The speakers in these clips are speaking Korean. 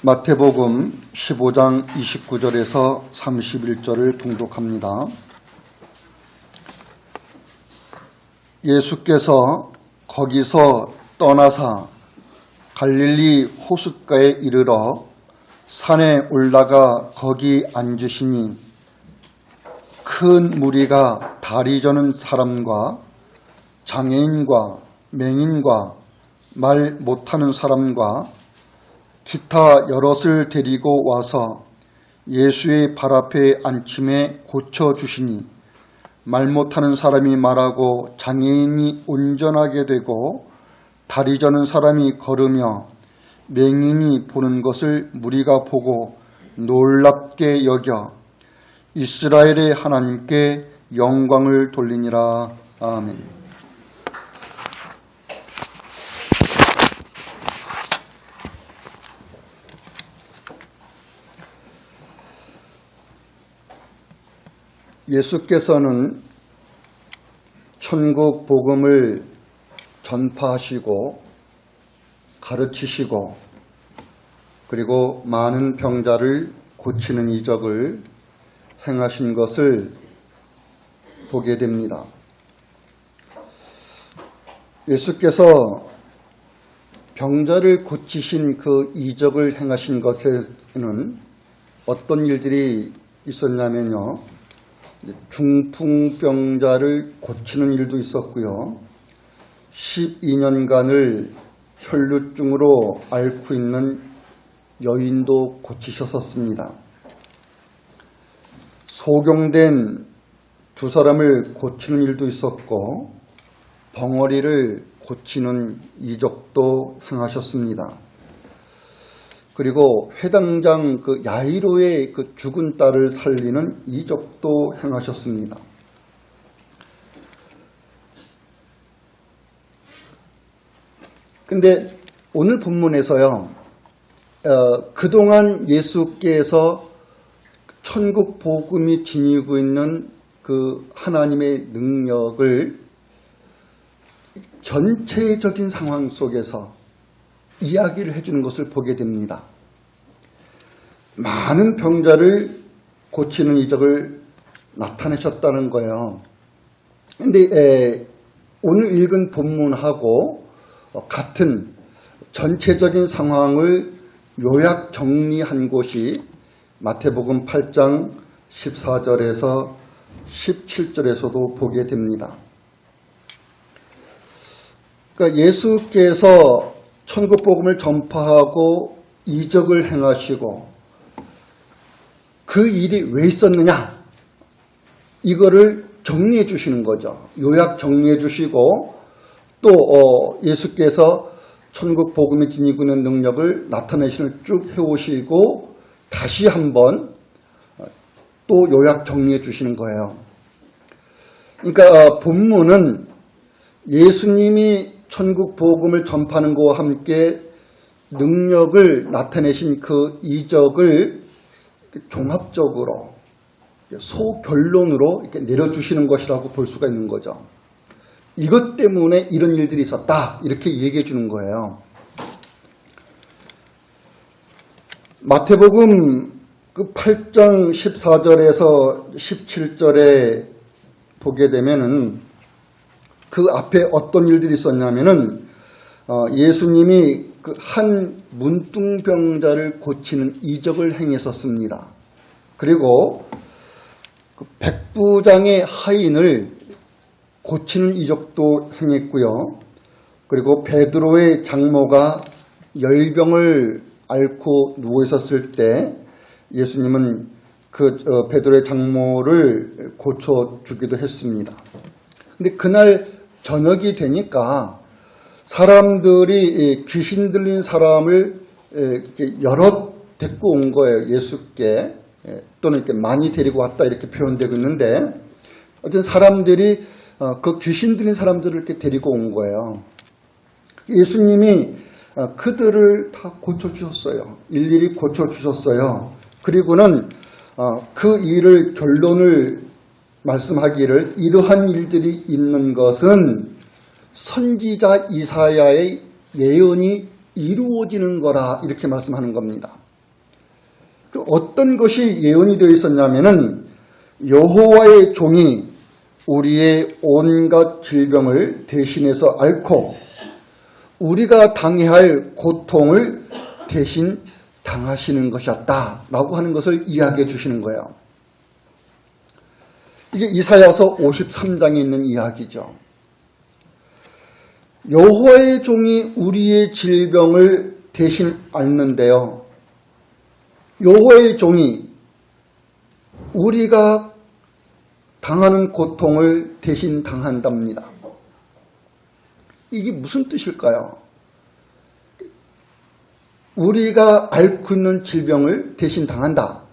마태복음 15장 29절에서 31절을 봉독합니다. 예수께서 거기서 떠나사 갈릴리 호숫가에 이르러 산에 올라가 거기 앉으시니 큰 무리가 다리 저는 사람과 장애인과 맹인과 말 못하는 사람과 기타 여럿을 데리고 와서 예수의 발 앞에 앉힘에 고쳐주시니 말 못하는 사람이 말하고 장애인이 온전하게 되고 다리 저는 사람이 걸으며 맹인이 보는 것을 무리가 보고 놀랍게 여겨 이스라엘의 하나님께 영광을 돌리니라. 아멘. 예수께서는 천국 복음을 전파하시고 가르치시고 그리고 많은 병자를 고치는 이적을 행하신 것을 보게 됩니다. 예수께서 병자를 고치신 그 이적을 행하신 것에는 어떤 일들이 있었냐면요. 중풍병자를 고치는 일도 있었고요. 12년간을 혈루증으로 앓고 있는 여인도 고치셨었습니다. 소경된 두 사람을 고치는 일도 있었고 벙어리를 고치는 이적도 행하셨습니다. 그리고 회당장 그 야이로의 그 죽은 딸을 살리는 이적도 행하셨습니다. 근데 오늘 본문에서요, 그동안 예수께서 천국 복음이 지니고 있는 그 하나님의 능력을 전체적인 상황 속에서 이야기를 해주는 것을 보게 됩니다. 많은 병자를 고치는 이적을 나타내셨다는 거예요. 그런데 오늘 읽은 본문하고 같은 전체적인 상황을 요약 정리한 곳이 마태복음 8장 14절에서 17절에서도 보게 됩니다. 그러니까 예수께서 천국 복음을 전파하고 이적을 행하시고 그 일이 왜 있었느냐 이거를 정리해 주시는 거죠. 요약 정리해 주시고 또 예수께서 천국 복음이 지니고 있는 능력을 나타내시는 쭉 해오시고 다시 한번 또 요약 정리해 주시는 거예요. 그러니까 본문은 예수님이 천국 복음을 전파하는 것과 함께 능력을 나타내신 그 이적을 종합적으로 소결론으로 이렇게 내려주시는 것이라고 볼 수가 있는 거죠. 이것 때문에 이런 일들이 있었다 이렇게 얘기해 주는 거예요. 마태복음 그 8장 14절에서 17절에 보게 되면은 그 앞에 어떤 일들이 있었냐면은 예수님이 그 한 문둥병자를 고치는 이적을 행했었습니다. 그리고 그 백부장의 하인을 고치는 이적도 행했고요. 그리고 베드로의 장모가 열병을 앓고 누워 있었을 때 예수님은 그 베드로의 장모를 고쳐주기도 했습니다. 근데 그날 저녁이 되니까 사람들이 귀신 들린 사람을 이렇게 여럿 데리고 온 거예요. 예수께. 또는 이렇게 많이 데리고 왔다 이렇게 표현되고 있는데 어떤 사람들이 그 귀신 들린 사람들을 이렇게 데리고 온 거예요. 예수님이 그들을 다 고쳐주셨어요. 일일이 고쳐주셨어요. 그리고는 그 일을 결론을 말씀하기를 이러한 일들이 있는 것은 선지자 이사야의 예언이 이루어지는 거라 이렇게 말씀하는 겁니다. 어떤 것이 예언이 되어 있었냐면은 여호와의 종이 우리의 온갖 질병을 대신해서 앓고 우리가 당해야 할 고통을 대신 당하시는 것이었다라고 하는 것을 이야기해 주시는 거예요. 이게 이사야서 53장에 있는 이야기죠. 여호와의 종이 우리의 질병을 대신 앓는데요. 여호와의 종이 우리가 당하는 고통을 대신 당한답니다. 이게 무슨 뜻일까요? 우리가 앓고 있는 질병을 대신 당한다.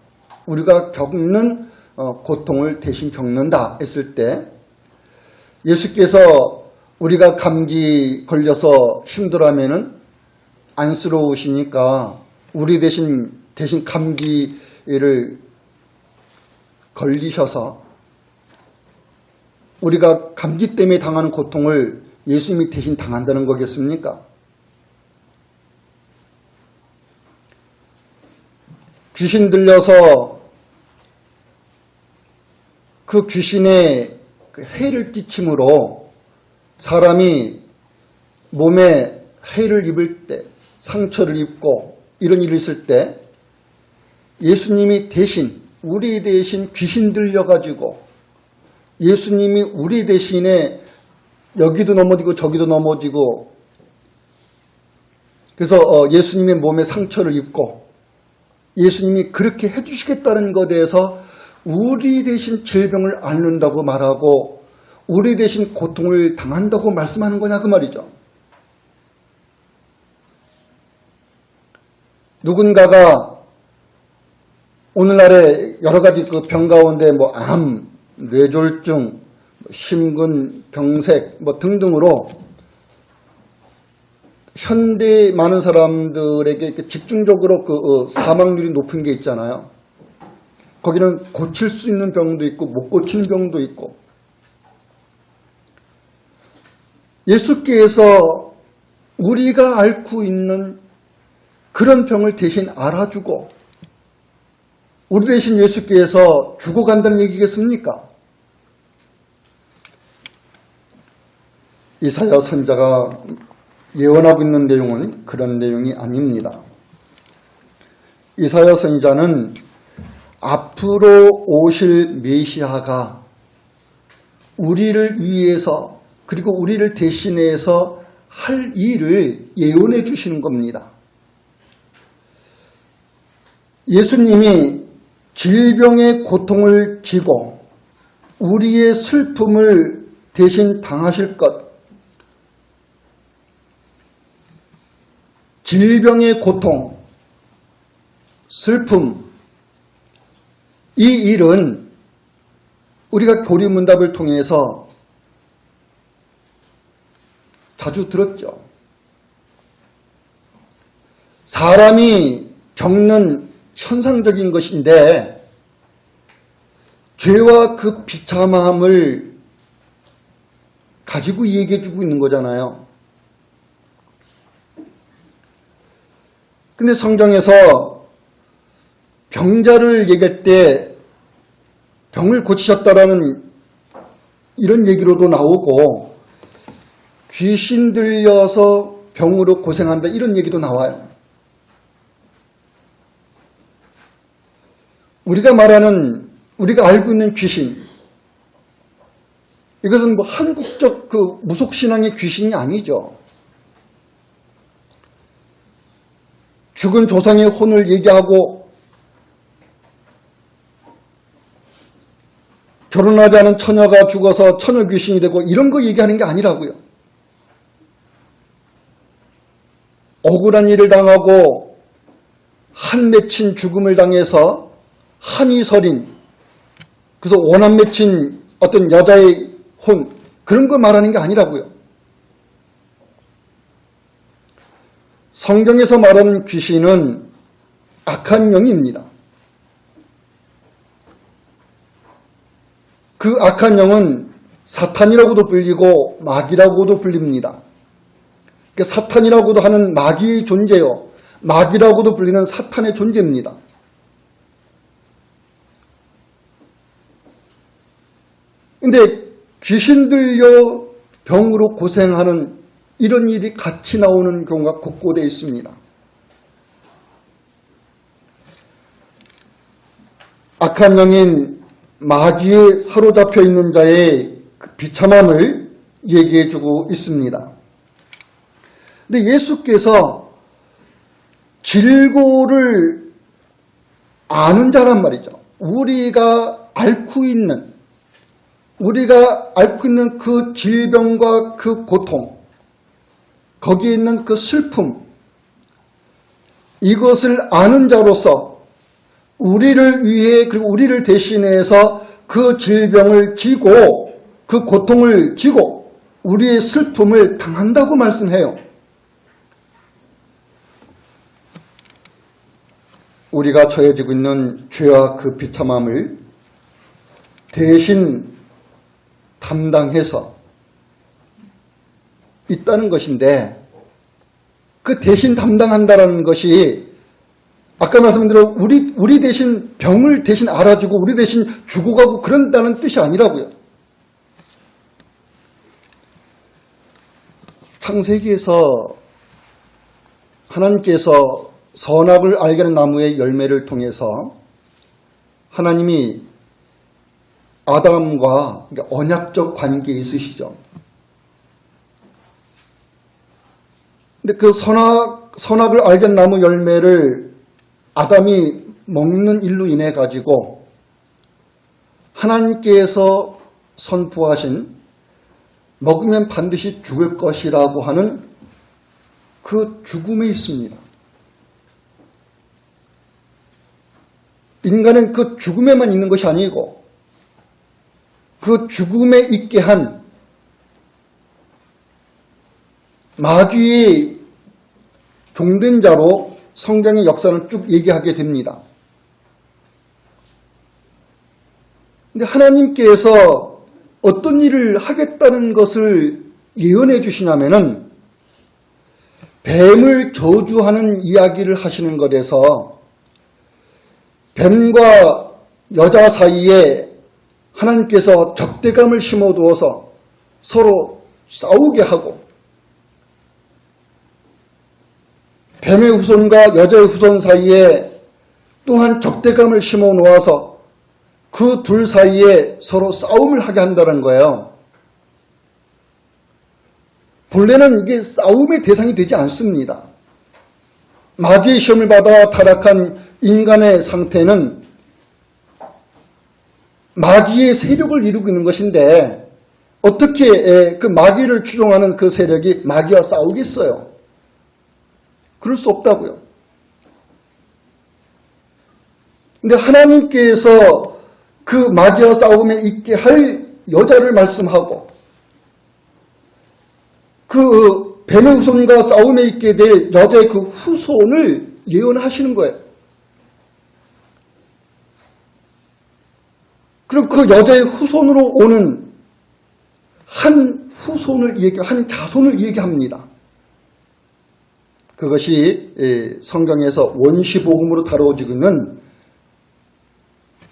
우리가 겪는 고통을 대신 겪는다 했을 때 예수께서 우리가 감기 걸려서 힘들어하면은 안쓰러우시니까 우리 대신 감기를 걸리셔서 우리가 감기 때문에 당하는 고통을 예수님이 대신 당한다는 거겠습니까? 귀신 들려서 그 귀신의 해를 끼침으로 사람이 몸에 해를 입을 때, 상처를 입고 이런 일이 있을 때 예수님이 대신, 우리 대신 귀신 들려가지고 예수님이 우리 대신에 여기도 넘어지고 저기도 넘어지고 그래서 예수님의 몸에 상처를 입고 예수님이 그렇게 해주시겠다는 것에 대해서 우리 대신 질병을 앓는다고 말하고 우리 대신 고통을 당한다고 말씀하는 거냐 그 말이죠. 누군가가 오늘날에 여러 가지 그 병 가운데 뭐 암, 뇌졸중, 심근, 경색 뭐 등등으로 현대 많은 사람들에게 집중적으로 그 사망률이 높은 게 있잖아요. 거기는 고칠 수 있는 병도 있고 못 고치는 병도 있고 예수께서 우리가 앓고 있는 그런 병을 대신 알아주고 우리 대신 예수께서 죽어간다는 얘기겠습니까? 이사야 선지자가 예언하고 있는 내용은 그런 내용이 아닙니다. 이사야 선지자는 앞으로 오실 메시아가 우리를 위해서 그리고 우리를 대신해서 할 일을 예언해 주시는 겁니다. 예수님이 질병의 고통을 지고 우리의 슬픔을 대신 당하실 것, 질병의 고통, 슬픔, 이 일은 우리가 교리문답을 통해서 자주 들었죠. 사람이 겪는 현상적인 것인데 죄와 그 비참함을 가지고 얘기해주고 있는 거잖아요. 근데 성경에서 병자를 얘기할 때 병을 고치셨다라는 이런 얘기로도 나오고 귀신 들려서 병으로 고생한다 이런 얘기도 나와요. 우리가 말하는 우리가 알고 있는 귀신 이것은 뭐 한국적 그 무속신앙의 귀신이 아니죠. 죽은 조상의 혼을 얘기하고 결혼하지 않은 처녀가 죽어서 처녀 귀신이 되고 이런 거 얘기하는 게 아니라고요. 억울한 일을 당하고 한 맺힌 죽음을 당해서 한이 서린 그래서 원한 맺힌 어떤 여자의 혼 그런 거 말하는 게 아니라고요. 성경에서 말하는 귀신은 악한 영입니다. 그 악한 영은 사탄이라고도 불리고 마귀라고도 불립니다. 사탄이라고도 하는 마귀의 존재요. 마귀라고도 불리는 사탄의 존재입니다. 근데 귀신 들려 병으로 고생하는 이런 일이 같이 나오는 경우가 곳곳에 있습니다. 악한 영인 마귀에 사로잡혀 있는 자의 그 비참함을 얘기해주고 있습니다. 근데 예수께서 질고를 아는 자란 말이죠. 우리가 앓고 있는 그 질병과 그 고통, 거기에 있는 그 슬픔, 이것을 아는 자로서 우리를 위해 그리고 우리를 대신해서 그 질병을 지고 그 고통을 지고 우리의 슬픔을 당한다고 말씀해요. 우리가 처해지고 있는 죄와 그 비참함을 대신 담당해서 있다는 것인데, 그 대신 담당한다는 것이 아까 말씀드린 대로 우리 대신 병을 대신 알아주고 우리 대신 죽어가고 그런다는 뜻이 아니라고요. 창세기에서 하나님께서 선악을 알게 하는 나무의 열매를 통해서 하나님이 아담과 언약적 관계에 있으시죠. 근데 그 선악을 알게 하는 나무 열매를 아담이 먹는 일로 인해 가지고 하나님께서 선포하신 먹으면 반드시 죽을 것이라고 하는 그 죽음에 있습니다. 인간은 그 죽음에만 있는 것이 아니고 그 죽음에 있게 한 마귀의 종된 자로 성경의 역사를 쭉 얘기하게 됩니다. 근데 하나님께서 어떤 일을 하겠다는 것을 예언해 주시냐면은 뱀을 저주하는 이야기를 하시는 것에서 뱀과 여자 사이에 하나님께서 적대감을 심어두어서 서로 싸우게 하고 뱀의 후손과 여자의 후손 사이에 또한 적대감을 심어 놓아서 그 둘 사이에 서로 싸움을 하게 한다는 거예요. 본래는 이게 싸움의 대상이 되지 않습니다. 마귀의 시험을 받아 타락한 인간의 상태는 마귀의 세력을 이루고 있는 것인데 어떻게 그 마귀를 추종하는 그 세력이 마귀와 싸우겠어요? 그럴 수 없다고요. 근데 하나님께서 그 마귀와 싸움에 있게 할 여자를 말씀하고 그 뱀의 후손과 싸움에 있게 될 여자의 그 후손을 예언하시는 거예요. 그리고 그 여자의 후손으로 오는 한 자손을 얘기합니다. 그것이 성경에서 원시복음으로 다루어지고 있는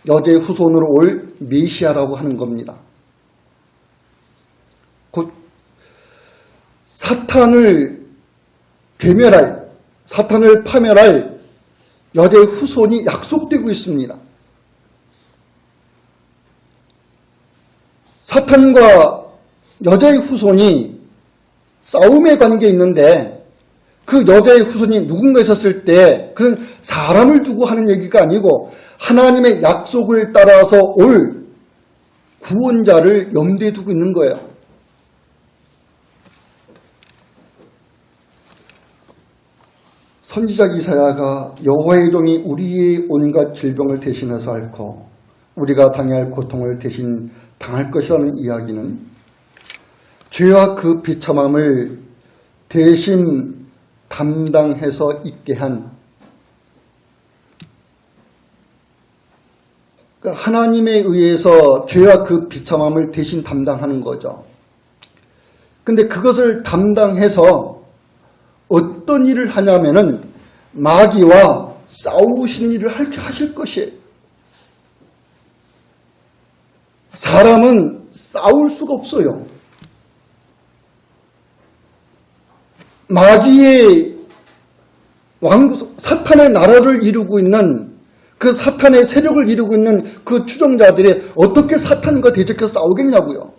여자의 후손으로 올 메시아라고 하는 겁니다. 곧 사탄을 파멸할 여자의 후손이 약속되고 있습니다. 사탄과 여자의 후손이 싸움의 관계에 있는데 그 여자의 후손이 누군가 있었을 때 그건 사람을 두고 하는 얘기가 아니고 하나님의 약속을 따라서 올 구원자를 염두에 두고 있는 거예요. 선지자 이사야가 여호와의 종이 우리의 온갖 질병을 대신해서 앓고 우리가 당해야 할 고통을 대신 당할 것이라는 이야기는 죄와 그 비참함을 대신 담당해서 있게 한 하나님에 의해서 죄와 그 비참함을 대신 담당하는 거죠. 근데 그것을 담당해서 어떤 일을 하냐면은 마귀와 싸우시는 일을 하실 것이에요. 사람은 싸울 수가 없어요. 마귀의 사탄의 나라를 이루고 있는 그 사탄의 세력을 이루고 있는 그 추종자들이 어떻게 사탄과 대적해서 싸우겠냐고요.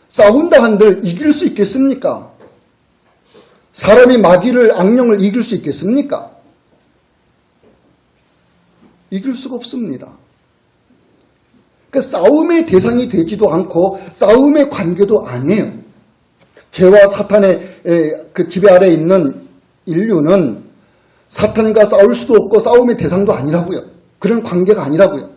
싸운다 한들 이길 수 있겠습니까? 사람이 마귀를, 악령을 이길 수 있겠습니까? 이길 수가 없습니다. 그러니까 싸움의 대상이 되지도 않고 싸움의 관계도 아니에요. 죄와 사탄의 그 지배 아래에 있는 인류는 사탄과 싸울 수도 없고 싸움의 대상도 아니라고요. 그런 관계가 아니라고요.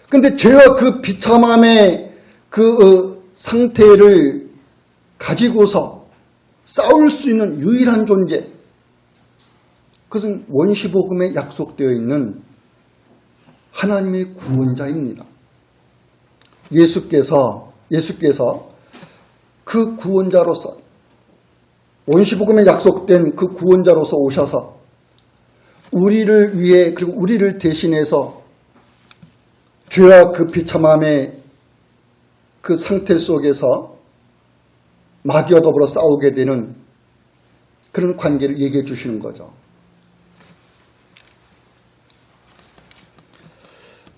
그런데 죄와 그 비참함의 그 상태를 가지고서 싸울 수 있는 유일한 존재, 그것은 원시복음에 약속되어 있는 하나님의 구원자입니다. 예수께서 그 구원자로서, 원시복음에 약속된 그 구원자로서 오셔서 우리를 위해, 그리고 우리를 대신해서 죄와 그 비참함의 그 상태 속에서 마귀와 더불어 싸우게 되는 그런 관계를 얘기해 주시는 거죠.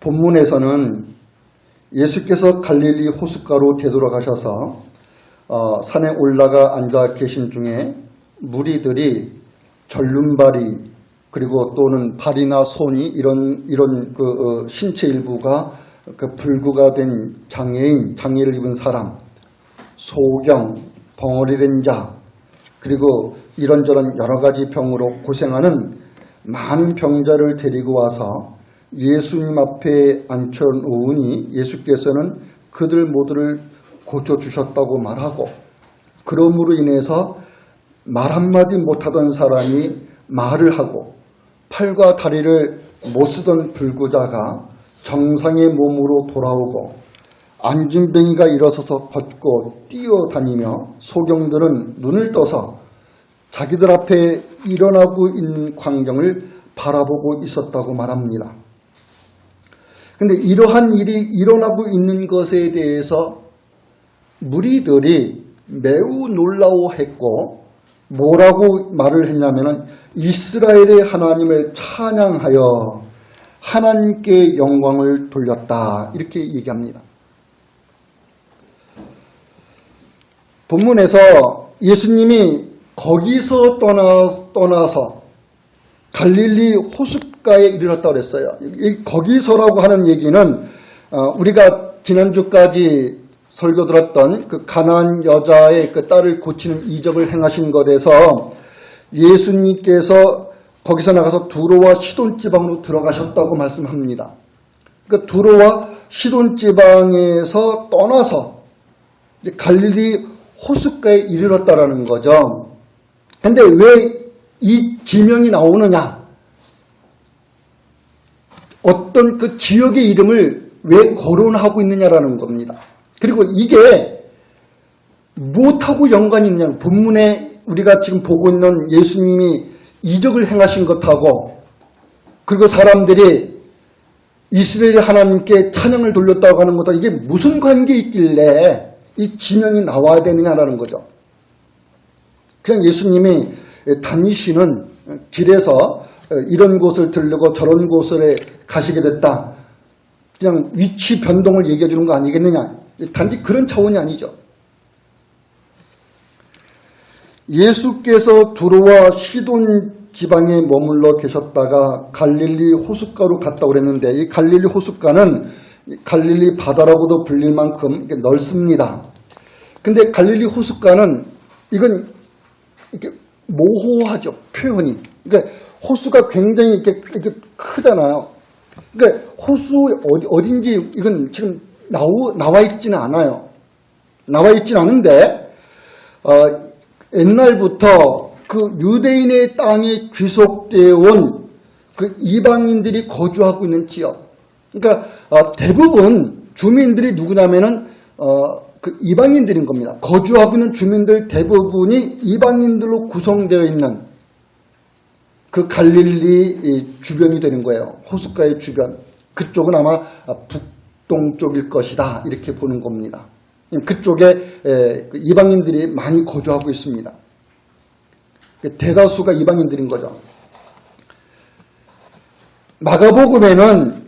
본문에서는 예수께서 갈릴리 호숫가로 되돌아가셔서 산에 올라가 앉아 계신 중에 무리들이 절름발이, 그리고 또는 발이나 손이 이런 그 신체 일부가 그 불구가 된 장애를 입은 사람, 소경, 벙어리 된 자, 그리고 이런저런 여러 가지 병으로 고생하는 많은 병자를 데리고 와서 예수님 앞에 앉혀놓으니 예수께서는 그들 모두를 고쳐주셨다고 말하고, 그러므로 인해서 말 한마디 못하던 사람이 말을 하고, 팔과 다리를 못 쓰던 불구자가 정상의 몸으로 돌아오고, 안진뱅이가 일어서서 걷고 뛰어다니며, 소경들은 눈을 떠서 자기들 앞에 일어나고 있는 광경을 바라보고 있었다고 말합니다. 그런데 이러한 일이 일어나고 있는 것에 대해서 무리들이 매우 놀라워했고, 뭐라고 말을 했냐면은 이스라엘의 하나님을 찬양하여 하나님께 영광을 돌렸다, 이렇게 얘기합니다. 본문에서 예수님이 거기서 떠나서 갈릴리 호숫가에 이르렀다고 그랬어요. 이 거기서라고 하는 얘기는 우리가 지난주까지 설교 들었던 그 가나안 여자의 그 딸을 고치는 이적을 행하신 것에서 예수님께서 거기서 나가서 두로와 시돈 지방으로 들어가셨다고 말씀합니다. 그 두로와 시돈 지방에서 떠나서 갈릴리 호숫가에 이르렀다라는 거죠. 근데 왜 이 지명이 나오느냐? 어떤 그 지역의 이름을 왜 거론하고 있느냐라는 겁니다. 그리고 이게 무엇하고 연관이 있느냐? 본문에 우리가 지금 보고 있는 예수님이 이적을 행하신 것하고, 그리고 사람들이 이스라엘 하나님께 찬양을 돌렸다고 하는 것하고 이게 무슨 관계 있길래 이 지명이 나와야 되느냐라는 거죠. 그냥 예수님이 다니시는 길에서 이런 곳을 들르고 저런 곳에 가시게 됐다, 그냥 위치 변동을 얘기해 주는 거 아니겠느냐, 단지 그런 차원이 아니죠. 예수께서 두로와 시돈 지방에 머물러 계셨다가 갈릴리 호숫가로 갔다고 그랬는데, 이 갈릴리 호숫가는 갈릴리 바다라고도 불릴 만큼 넓습니다. 근데 갈릴리 호숫가는 이건 이렇게 모호하죠, 표현이. 그러니까 호수가 굉장히 이렇게 크잖아요. 그러니까 호수 어딘지 이건 지금 나와 있지는 않아요. 나와 있지는 않은데, 옛날부터 그 유대인의 땅에 귀속되어 온 그 이방인들이 거주하고 있는 지역. 그러니까 대부분 주민들이 누구냐면은 그 이방인들인 겁니다. 거주하고 있는 주민들 대부분이 이방인들로 구성되어 있는 그 갈릴리 주변이 되는 거예요. 호숫가의 주변. 그쪽은 아마 북동쪽일 것이다. 이렇게 보는 겁니다. 그쪽에 이방인들이 많이 거주하고 있습니다. 대다수가 이방인들인 거죠. 마가복음에는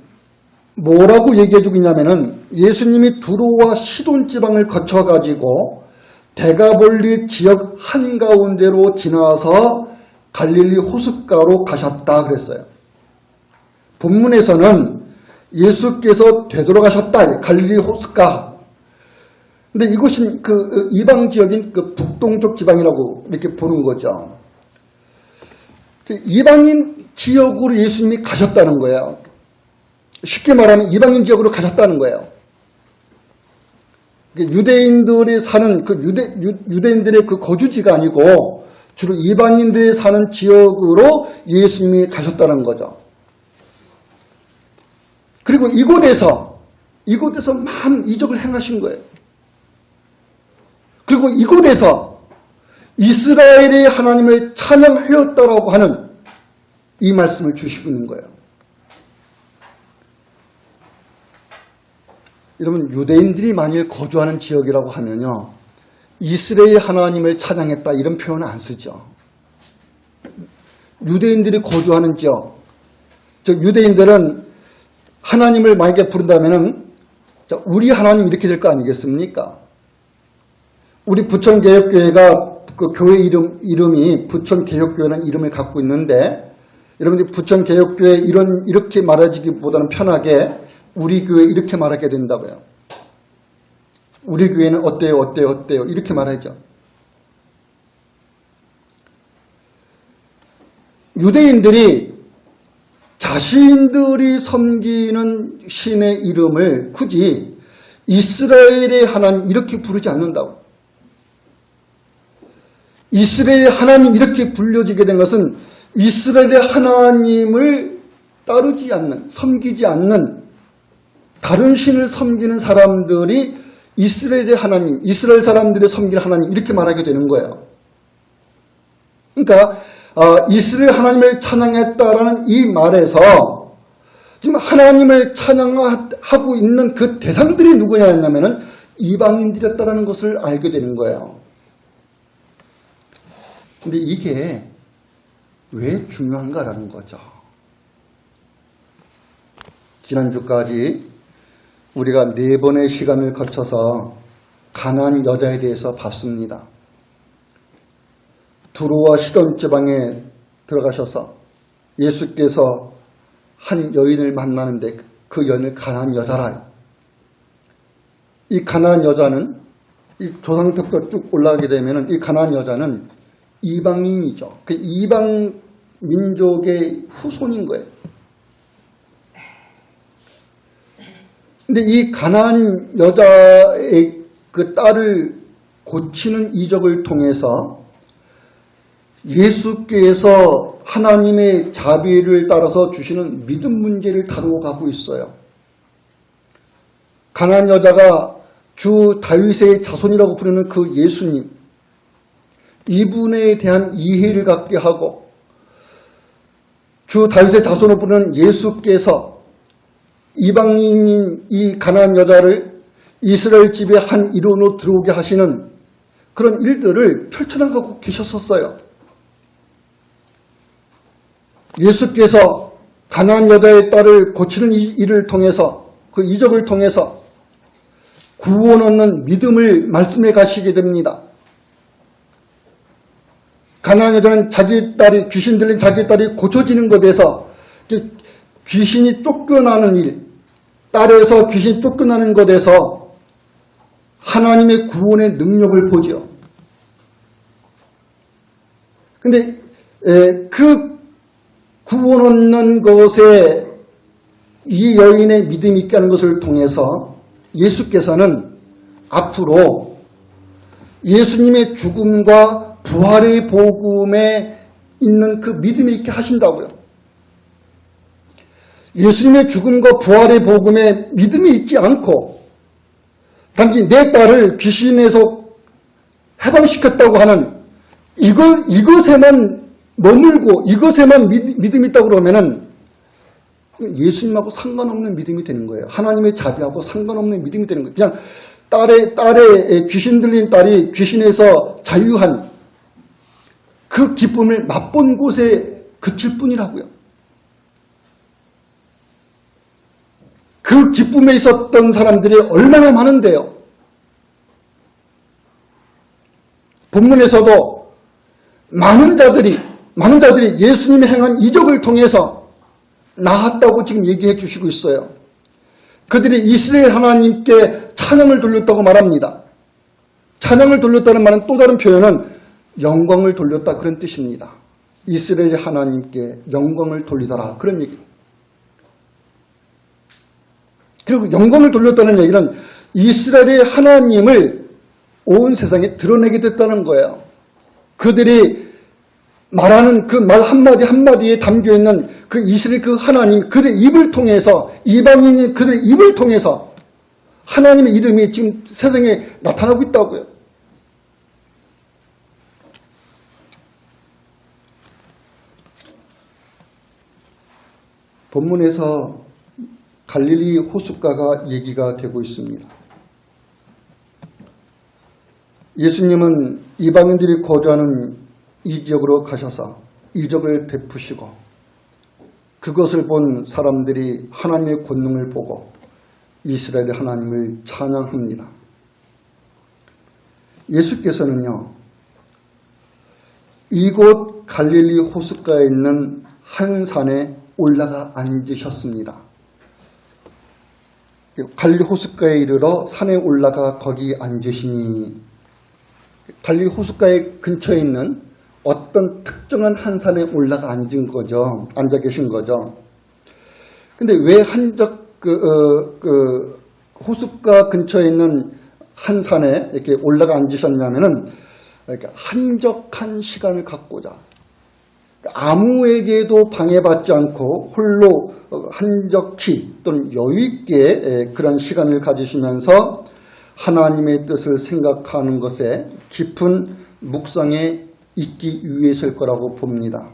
뭐라고 얘기해주고 있냐면은 예수님이 두로와 시돈 지방을 거쳐가지고 데가볼리 지역 한가운데로 지나서 갈릴리 호숫가로 가셨다 그랬어요. 본문에서는 예수께서 되돌아가셨다. 갈릴리 호숫가. 근데 이곳은 그 이방 지역인 그 북동쪽 지방이라고 이렇게 보는 거죠. 이방인 지역으로 예수님이 가셨다는 거예요. 쉽게 말하면 이방인 지역으로 가셨다는 거예요. 유대인들이 사는 그 유대인들의 그 거주지가 아니고 주로 이방인들이 사는 지역으로 예수님이 가셨다는 거죠. 그리고 이곳에서 많은 이적을 행하신 거예요. 그리고 이곳에서 이스라엘의 하나님을 찬양하였다라고 하는 이 말씀을 주시고 있는 거예요. 여러분, 유대인들이 만일 거주하는 지역이라고 하면요, 이스라엘 하나님을 찬양했다 이런 표현은 안 쓰죠. 유대인들이 거주하는 지역, 즉 유대인들은 하나님을 만약에 부른다면은 우리 하나님 이렇게 될 거 아니겠습니까? 우리 부천개혁교회가 그 교회 이름이 부천개혁교회라는 이름을 갖고 있는데, 여러분들이 부천개혁교회 이렇게 말하기보다는 편하게 우리 교회 이렇게 말하게 된다고요. 우리 교회는 어때요 이렇게 말하죠. 유대인들이 자신들이 섬기는 신의 이름을 굳이 이스라엘의 하나님 이렇게 부르지 않는다고. 이스라엘의 하나님 이렇게 불려지게 된 것은 이스라엘의 하나님을 따르지 않는, 섬기지 않는 다른 신을 섬기는 사람들이 이스라엘의 하나님, 이스라엘 사람들의 섬기는 하나님 이렇게 말하게 되는 거예요. 그러니까 이스라엘 하나님을 찬양했다라는 이 말에서 지금 하나님을 찬양하고 있는 그 대상들이 누구냐면은 이방인들이었다라는 것을 알게 되는 거예요. 근데 이게 왜 중요한가라는 거죠. 지난주까지 우리가 4번의 시간을 거쳐서 가나안 여자에 대해서 봤습니다. 두로와 시돈 지방에 들어가셔서 예수께서 한 여인을 만나는데 그 여인을 가나안 여자라. 이 가나안 여자는 이 조상부터 쭉 올라가게 되면 이 가나안 여자는 이방인이죠. 그 이방 민족의 후손인 거예요. 근데 이 가나안 여자의 그 딸을 고치는 이적을 통해서 예수께서 하나님의 자비를 따라서 주시는 믿음 문제를 다루어 가고 있어요. 가나안 여자가 주 다윗의 자손이라고 부르는 그 예수님, 이분에 대한 이해를 갖게 하고 주 다윗의 자손으로 부르는 예수께서 이방인인 이 가나안 여자를 이스라엘 집의 한 일원으로 들어오게 하시는 그런 일들을 펼쳐나가고 계셨었어요. 예수께서 가나안 여자의 딸을 고치는 일을 통해서 그 이적을 통해서 구원 얻는 믿음을 말씀해 가시게 됩니다. 가나안 여자는 자기 딸이 귀신 들린 자기 딸이 고쳐지는 것에서 귀신이 쫓겨나는 일, 딸에서 귀신이 쫓겨나는 것에서 하나님의 구원의 능력을 보죠. 근데 그 구원 얻는 것에 이 여인의 믿음이 있게 하는 것을 통해서 예수께서는 앞으로 예수님의 죽음과 부활의 복음에 있는 그 믿음이 있게 하신다고요. 예수님의 죽음과 부활의 복음에 믿음이 있지 않고 단지 내 딸을 귀신에서 해방시켰다고 하는 이것에만 머물고 이것에만 믿음이 있다고 그러면은 예수님하고 상관없는 믿음이 되는 거예요. 하나님의 자비하고 상관없는 믿음이 되는 거예요. 그냥 딸의 귀신 들린 딸이 귀신에서 자유한 그 기쁨을 맛본 곳에 그칠 뿐이라고요. 그 기쁨에 있었던 사람들이 얼마나 많은데요. 본문에서도 많은 자들이 예수님이 행한 이적을 통해서 나았다고 지금 얘기해 주시고 있어요. 그들이 이스라엘 하나님께 찬양을 돌렸다고 말합니다. 찬양을 돌렸다는 말은 또 다른 표현은 영광을 돌렸다 그런 뜻입니다. 이스라엘 하나님께 영광을 돌리더라 그런 얘기. 그리고 영광을 돌렸다는 얘기는 이스라엘의 하나님을 온 세상에 드러내게 됐다는 거예요. 그들이 말하는 그 말 한마디 한마디에 담겨있는 그 이스라엘 그 하나님, 그들의 입을 통해서, 이방인이 그들의 입을 통해서 하나님의 이름이 지금 세상에 나타나고 있다고요. 본문에서 갈릴리 호숫가가 얘기가 되고 있습니다. 예수님은 이방인들이 거주하는 이 지역으로 가셔서 이적을 베푸시고 그것을 본 사람들이 하나님의 권능을 보고 이스라엘 하나님을 찬양합니다. 예수께서는요, 이곳 갈릴리 호숫가에 있는 한 산에 올라가 앉으셨습니다. 갈릴리 호숫가에 이르러 산에 올라가 거기 앉으시니, 갈릴리 호숫가에 근처에 있는 어떤 특정한 한 산에 올라가 앉은 거죠. 앉아 계신 거죠. 근데 왜 호숫가 근처에 있는 한 산에 이렇게 올라가 앉으셨냐면은, 이렇게 한적한 시간을 갖고자, 아무에게도 방해받지 않고 홀로 한적히 또는 여유있게 그런 시간을 가지시면서 하나님의 뜻을 생각하는 것에 깊은 묵상에 있기 위해서일 거라고 봅니다.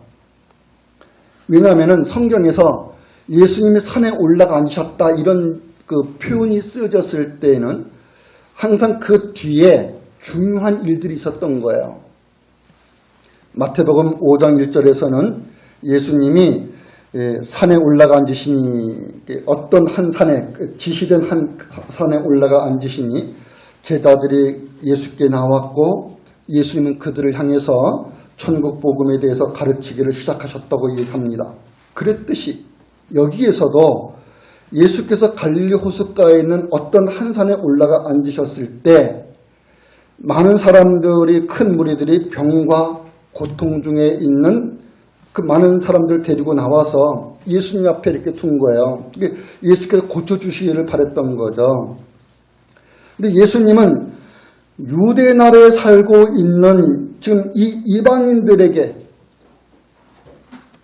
왜냐하면 성경에서 예수님이 산에 올라가 앉으셨다 이런 그 표현이 쓰여졌을 때에는 항상 그 뒤에 중요한 일들이 있었던 거예요. 마태복음 5장 1절에서는 예수님이 산에 올라가 앉으시니, 어떤 한 산에, 지시된 한 산에 올라가 앉으시니 제자들이 예수께 나왔고 예수님은 그들을 향해서 천국 복음에 대해서 가르치기를 시작하셨다고 얘기합니다. 그랬듯이 여기에서도 예수께서 갈릴리 호숫가에 있는 어떤 한 산에 올라가 앉으셨을 때 많은 사람들이, 큰 무리들이 병과 고통 중에 있는 그 많은 사람들을 데리고 나와서 예수님 앞에 이렇게 둔 거예요. 예수께서 고쳐주시기를 바랬던 거죠. 근데 예수님은 유대 나라에 살고 있는 지금 이 이방인들에게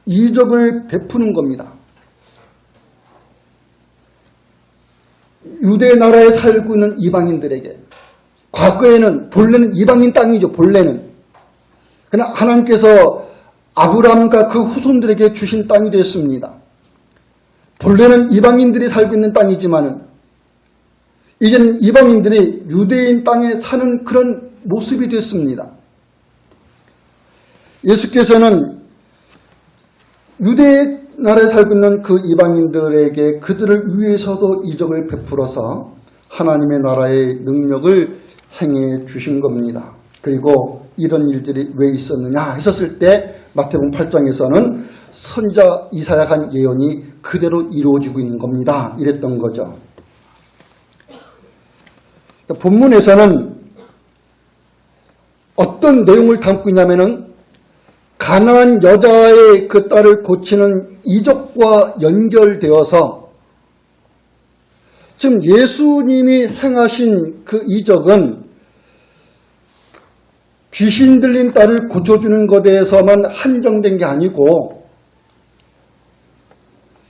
이적을 베푸는 겁니다. 유대 나라에 살고 있는 이방인들에게, 과거에는 본래는 이방인 땅이죠. 본래는. 그러나 하나님께서 아브라함과 그 후손들에게 주신 땅이 됐습니다. 본래는 이방인들이 살고 있는 땅이지만은 이제는 이방인들이 유대인 땅에 사는 그런 모습이 됐습니다. 예수께서는 유대 나라에 살고 있는 그 이방인들에게 그들을 위해서도 이적을 베풀어서 하나님의 나라의 능력을 행해 주신 겁니다. 그리고 이런 일들이 왜 있었느냐 했었을 때 마태복음 8장에서는 선지자 이사야가 한 예언이 그대로 이루어지고 있는 겁니다. 이랬던 거죠. 본문에서는 어떤 내용을 담고 있냐면은 가나안 여자의 그 딸을 고치는 이적과 연결되어서 지금 예수님이 행하신 그 이적은 귀신 들린 딸을 고쳐주는 것에서만 한정된 게 아니고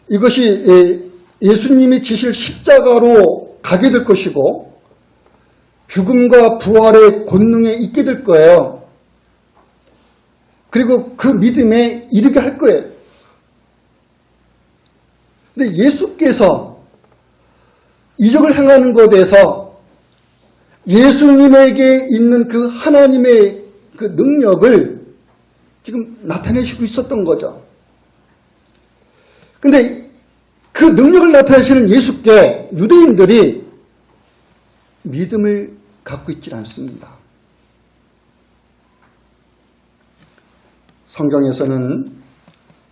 이것이 예수님이 지실 십자가로 가게 될 것이고 죽음과 부활의 권능에 있게 될 거예요. 그리고 그 믿음에 이르게 할 거예요. 근데 예수께서 이적을 행하는 것에 대해서 예수님에게 있는 그 하나님의 그 능력을 지금 나타내시고 있었던 거죠. 근데 그 능력을 나타내시는 예수께 유대인들이 믿음을 갖고 있지 않습니다. 성경에서는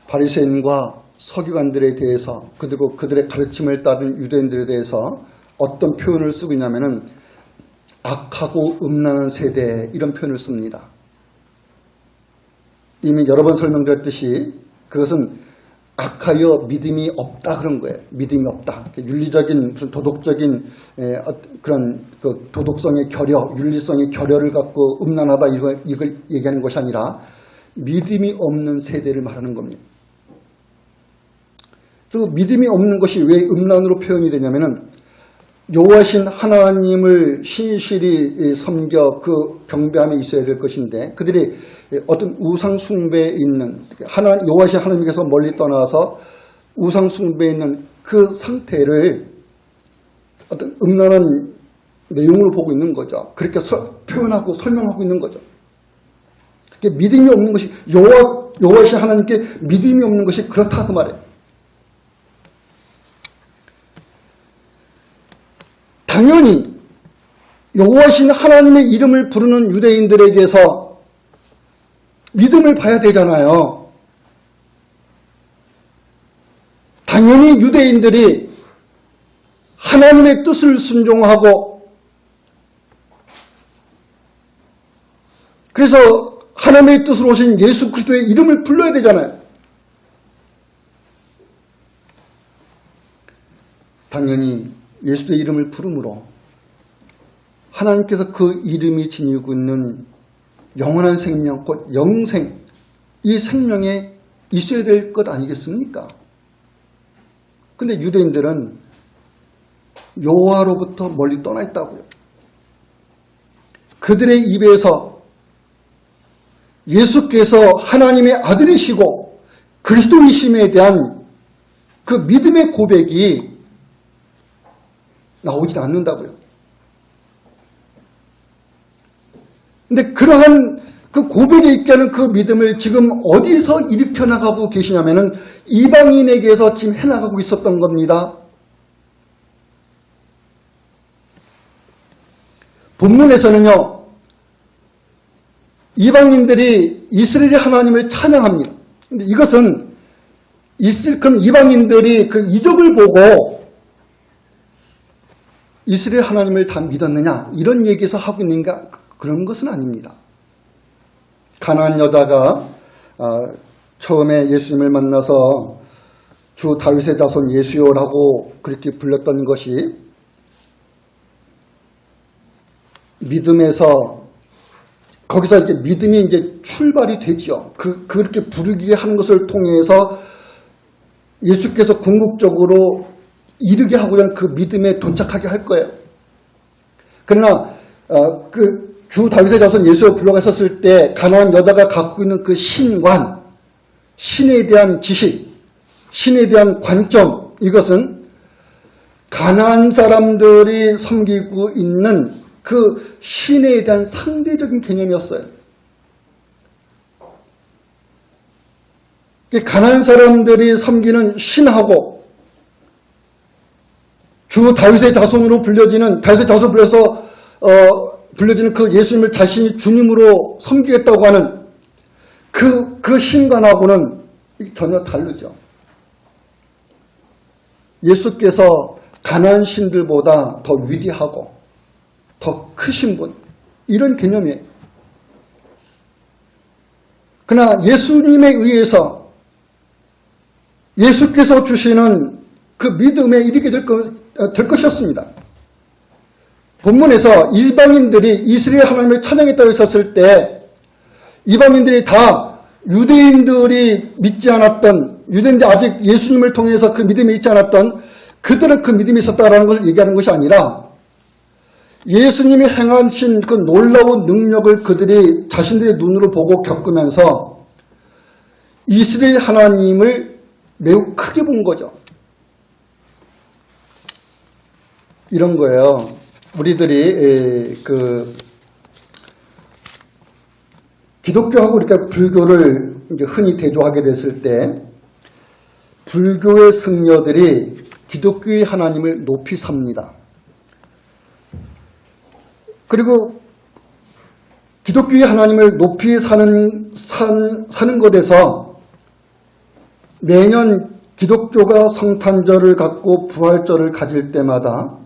바리새인과 서기관들에 대해서 그리고 그들의 가르침을 따른 유대인들에 대해서 어떤 표현을 쓰고 있냐면은 악하고 음란한 세대 이런 표현을 씁니다. 이미 여러 번 설명드렸듯이 그것은 악하여 믿음이 없다 그런 거예요. 믿음이 없다. 윤리적인 무슨 도덕적인 그런 그 도덕성의 결여, 윤리성의 결여를 갖고 음란하다 이걸 얘기하는 것이 아니라 믿음이 없는 세대를 말하는 겁니다. 그리고 믿음이 없는 것이 왜 음란으로 표현이 되냐면은 여호와신 하나님을 신실히 섬겨 그 경배함에 있어야 될 것인데 그들이 어떤 우상 숭배에 있는 여호와신 하나님께서 멀리 떠나서 우상 숭배에 있는 그 상태를 어떤 음란한 내용으로 보고 있는 거죠. 그렇게 표현하고 설명하고 있는 거죠. 믿음이 없는 것이 여호와신 하나님께 믿음이 없는 것이 그렇다 그 말이에요. 당연히 여호와신 하나님의 이름을 부르는 유대인들에게서 믿음을 봐야 되잖아요. 당연히 유대인들이 하나님의 뜻을 순종하고 그래서 하나님의 뜻으로 오신 예수 그리스도의 이름을 불러야 되잖아요. 당연히 예수의 이름을 부름으로 하나님께서 그 이름이 지니고 있는 영원한 생명, 곧 영생, 이 생명에 있어야 될 것 아니겠습니까? 근데 유대인들은 여호와로부터 멀리 떠나 있다고요. 그들의 입에서 예수께서 하나님의 아들이시고 그리스도이심에 대한 그 믿음의 고백이 나오지 않는다고요. 근데 그러한 그 고백에 있게 하는 그 믿음을 지금 어디서 일으켜 나가고 계시냐면은 이방인에게서 지금 해나가고 있었던 겁니다. 본문에서는요, 이방인들이 이스라엘의 하나님을 찬양합니다. 근데 이것은 그럼 이방인들이 그 이적을 보고 이스라엘 하나님을 다 믿었느냐 이런 얘기에서 하고 있는가 그런 것은 아닙니다. 가나안 여자가 처음에 예수님을 만나서 주 다윗의 자손 예수요라고 그렇게 불렀던 것이 믿음에서 거기서 이제 믿음이 이제 출발이 되죠. 그렇게 부르게 하는 것을 통해서 예수께서 궁극적으로 이르게 하고자 하는 그 믿음에 도착하게 할 거예요. 그러나 그 주 다윗의 자손 예수로 불러갔었을 때 가나안 여자가 갖고 있는 그 신관, 신에 대한 지식, 신에 대한 관점, 이것은 가나안 사람들이 섬기고 있는 그 신에 대한 상대적인 개념이었어요. 가나안 사람들이 섬기는 신하고 주 다윗의 자손으로 불려지는 다윗의 자손 불려서 불려지는 그 예수님을 자신이 주님으로 섬기겠다고 하는 그 신관하고는 전혀 다르죠. 예수께서 가나안 신들보다 더 위대하고 더 크신 분, 이런 개념이에요. 그러나 예수님에 의해서 예수께서 주시는 그 믿음에 이르게 될 것이었습니다. 본문에서 이방인들이 이스라엘 하나님을 찬양했다고 했었을 때 이방인들이 다 유대인들이 믿지 않았던, 유대인들이 아직 예수님을 통해서 그 믿음에 있지 않았던 그들은 그 믿음이 있었다라는 것을 얘기하는 것이 아니라 예수님이 행하신 그 놀라운 능력을 그들이 자신들의 눈으로 보고 겪으면서 이스라엘 하나님을 매우 크게 본 거죠. 이런 거예요. 우리들이 기독교하고 이렇게 불교를 이제 흔히 대조하게 됐을 때 불교의 승려들이 기독교의 하나님을 높이 삽니다. 그리고 기독교의 하나님을 높이 사는 것에서 매년 기독교가 성탄절을 갖고 부활절을 가질 때마다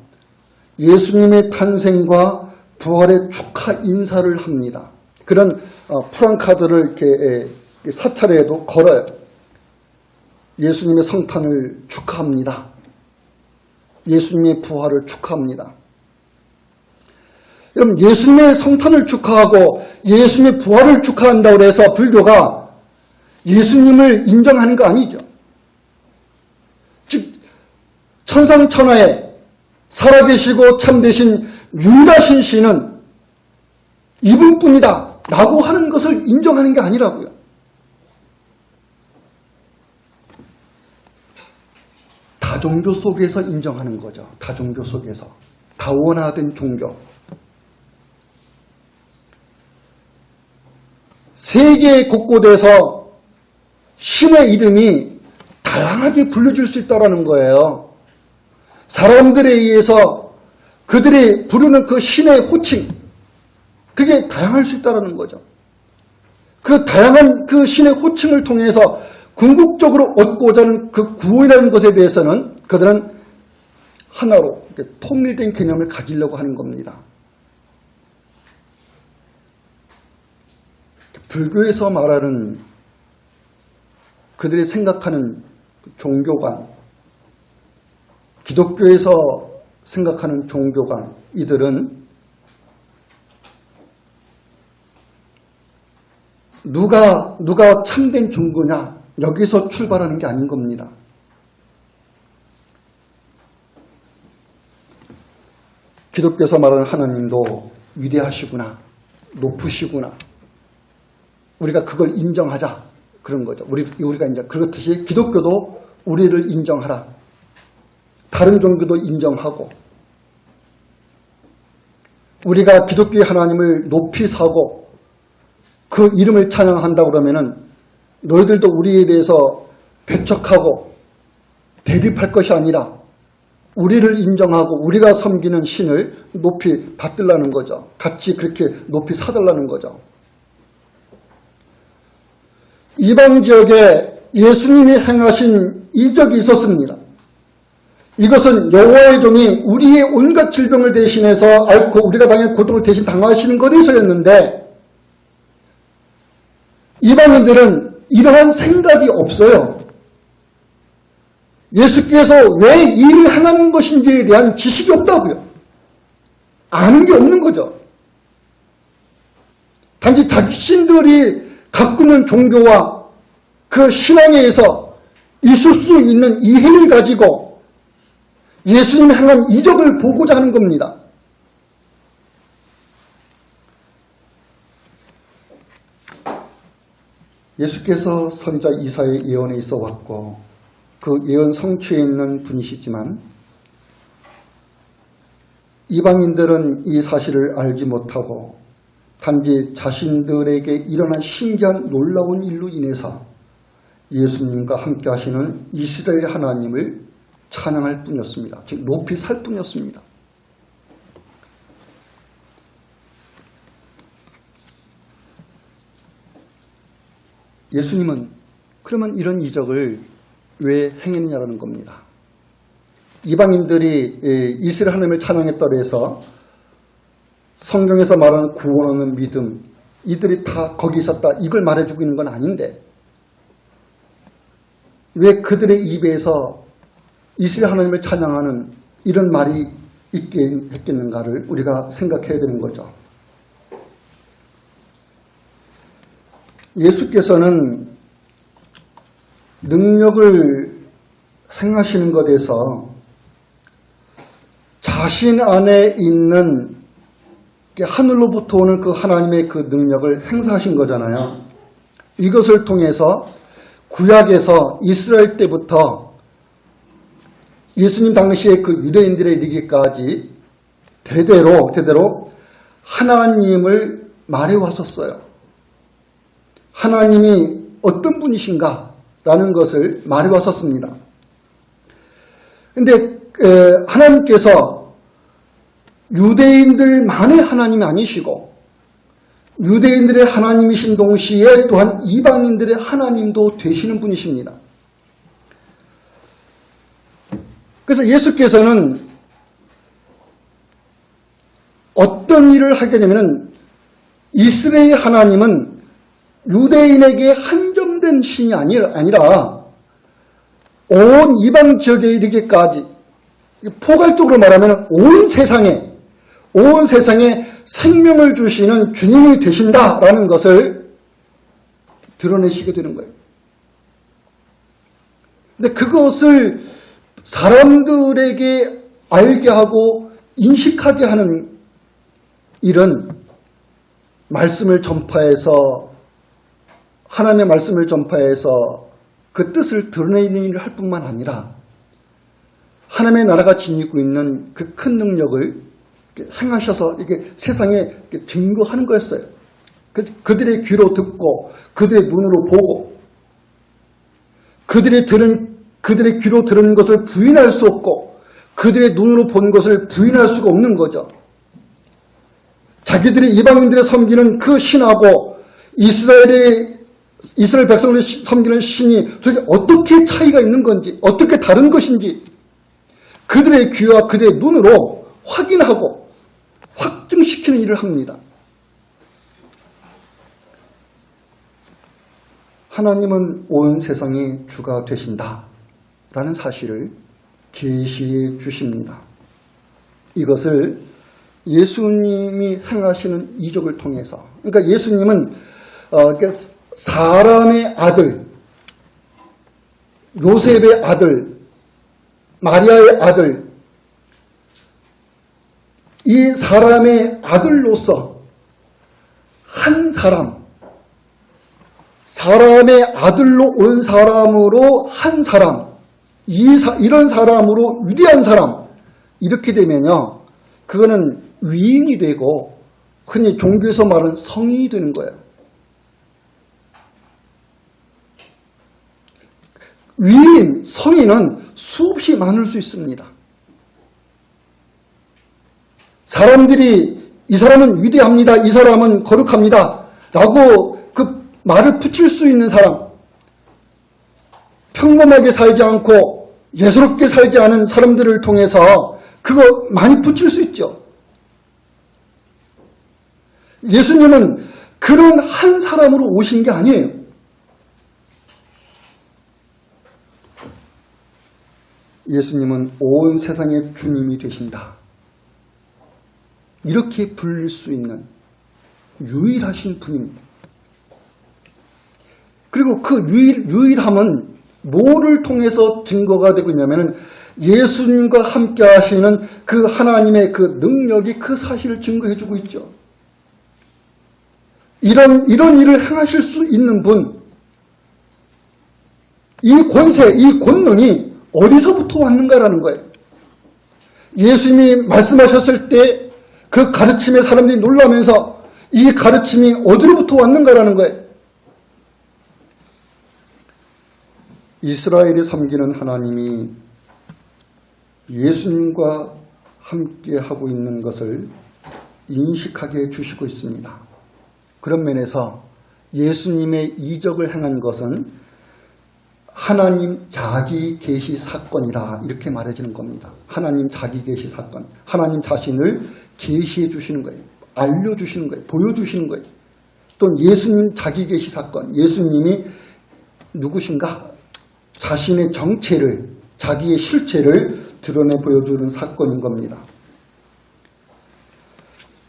예수님의 탄생과 부활의 축하 인사를 합니다. 그런 프랑카드를 이렇게 사찰에도 걸어요. 예수님의 성탄을 축하합니다. 예수님의 부활을 축하합니다. 여러분, 예수님의 성탄을 축하하고 예수님의 부활을 축하한다고 해서 불교가 예수님을 인정하는 거 아니죠. 즉 천상천하에 살아계시고 참되신 유일하신 신은 이분뿐이다 라고 하는 것을 인정하는 게 아니라고요. 다종교 속에서 인정하는 거죠. 다종교 속에서. 다원화된 종교. 세계 곳곳에서 신의 이름이 다양하게 불려질 수 있다는 거예요. 사람들에 의해서 그들이 부르는 그 신의 호칭, 그게 다양할 수 있다는 거죠. 그 다양한 그 신의 호칭을 통해서 궁극적으로 얻고자 하는 그 구원이라는 것에 대해서는 그들은 하나로 통일된 개념을 가지려고 하는 겁니다. 불교에서 말하는 그들이 생각하는 종교관, 기독교에서 생각하는 종교관, 이들은 누가 참된 종교냐, 여기서 출발하는 게 아닌 겁니다. 기독교에서 말하는 하나님도 위대하시구나, 높으시구나, 우리가 그걸 인정하자, 그런 거죠. 우리가 이제 그렇듯이 기독교도 우리를 인정하라. 다른 종교도 인정하고, 우리가 기독교의 하나님을 높이 사고 그 이름을 찬양한다 그러면은 너희들도 우리에 대해서 배척하고 대립할 것이 아니라 우리를 인정하고 우리가 섬기는 신을 높이 받들라는 거죠. 같이 그렇게 높이 사달라는 거죠. 이방 지역에 예수님이 행하신 이적이 있었습니다. 이것은 여호와의 종이 우리의 온갖 질병을 대신해서 앓고 우리가 당할 고통을 대신 당하시는 것에서였는데, 이방인들은 이러한 생각이 없어요. 예수께서 왜 이 일을 행하는 것인지에 대한 지식이 없다고요. 아는 게 없는 거죠. 단지 자신들이 갖고 있는 종교와 그 신앙에 의해서 있을 수 있는 이해를 가지고 예수님이 행한 이적을 보고자 하는 겁니다. 예수께서 선지자 이사야의 예언에 있어 왔고 그 예언 성취에 있는 분이시지만 이방인들은 이 사실을 알지 못하고 단지 자신들에게 일어난 신기한 놀라운 일로 인해서 예수님과 함께 하시는 이스라엘 하나님을 찬양할 뿐이었습니다. 즉 높이 살 뿐이었습니다. 예수님은 그러면 이런 이적을 왜 행했느냐라는 겁니다. 이방인들이 이스라엘 하나님을 찬양했다고 해서 성경에서 말하는 구원 얻는 믿음, 이들이 다 거기 있었다, 이걸 말해주고 있는 건 아닌데 왜 그들의 입에서 이스라엘 하나님을 찬양하는 이런 말이 있게 했겠는가를 우리가 생각해야 되는 거죠. 예수께서는 능력을 행하시는 것에서 자신 안에 있는 하늘로부터 오는 그 하나님의 그 능력을 행사하신 거잖아요. 이것을 통해서 구약에서 이스라엘 때부터 예수님 당시에 그 유대인들에 이르기까지 대대로 하나님을 말해왔었어요. 하나님이 어떤 분이신가 라는 것을 말해왔었습니다. 그런데 하나님께서 유대인들만의 하나님이 아니시고 유대인들의 하나님이신 동시에 또한 이방인들의 하나님도 되시는 분이십니다. 그래서 예수께서는 어떤 일을 하게 되면 이스라엘의 하나님은 유대인에게 한정된 신이 아니라 온 이방 지역에 이르기까지 포괄적으로 말하면 온 세상에 생명을 주시는 주님이 되신다라는 것을 드러내시게 되는 거예요. 근데 그것을 사람들에게 알게 하고 인식하게 하는 일은 말씀을 전파해서 하나님의 말씀을 전파해서 그 뜻을 드러내는 일을 할 뿐만 아니라 하나님의 나라가 지니고 있는 그 큰 능력을 행하셔서 이게 세상에 증거하는 거였어요. 그들의 귀로 듣고 그들의 눈으로 보고 그들의 귀로 들은 것을 부인할 수 없고 그들의 눈으로 본 것을 부인할 수가 없는 거죠. 자기들이 이방인들의 섬기는 그 신하고 이스라엘 백성들이 섬기는 신이 도대체 어떻게 차이가 있는 건지 어떻게 다른 것인지 그들의 귀와 그들의 눈으로 확인하고 확증시키는 일을 합니다. 하나님은 온 세상의 주가 되신다라는 사실을 계시해 주십니다. 이것을 예수님이 행하시는 이적을 통해서 그러니까 예수님은 사람의 아들, 요셉의 아들, 마리아의 아들, 이 사람의 아들로서 한 사람, 사람의 아들로 온 사람으로 한 사람, 이런 사람으로 위대한 사람, 이렇게 되면요, 그거는 위인이 되고 흔히 종교에서 말하는 성인이 되는 거예요. 위인, 성인은 수없이 많을 수 있습니다. 사람들이 이 사람은 위대합니다. 이 사람은 거룩합니다. 라고 그 말을 붙일 수 있는 사람, 평범하게 살지 않고 예스럽게 살지 않은 사람들을 통해서 그거 많이 붙일 수 있죠. 예수님은 그런 한 사람으로 오신 게 아니에요. 예수님은 온 세상의 주님이 되신다. 이렇게 불릴 수 있는 유일하신 분입니다. 그리고 그 유일함은 뭐를 통해서 증거가 되고 있냐면 예수님과 함께 하시는 그 하나님의 그 능력이 그 사실을 증거해 주고 있죠. 이런 일을 행하실 수 있는 분, 이 권세, 이 권능이 어디서부터 왔는가라는 거예요. 예수님이 말씀하셨을 때 그 가르침에 사람들이 놀라면서 이 가르침이 어디로부터 왔는가라는 거예요. 이스라엘이 섬기는 하나님이 예수님과 함께 하고 있는 것을 인식하게 해주시고 있습니다. 그런 면에서 예수님의 이적을 행한 것은 하나님 자기 계시 사건이라 이렇게 말해주는 겁니다. 하나님 자기 계시 사건, 하나님 자신을 계시해 주시는 거예요. 알려주시는 거예요. 보여주시는 거예요. 또 예수님 자기 계시 사건, 예수님이 누구신가? 자신의 정체를, 자기의 실체를 드러내 보여주는 사건인 겁니다.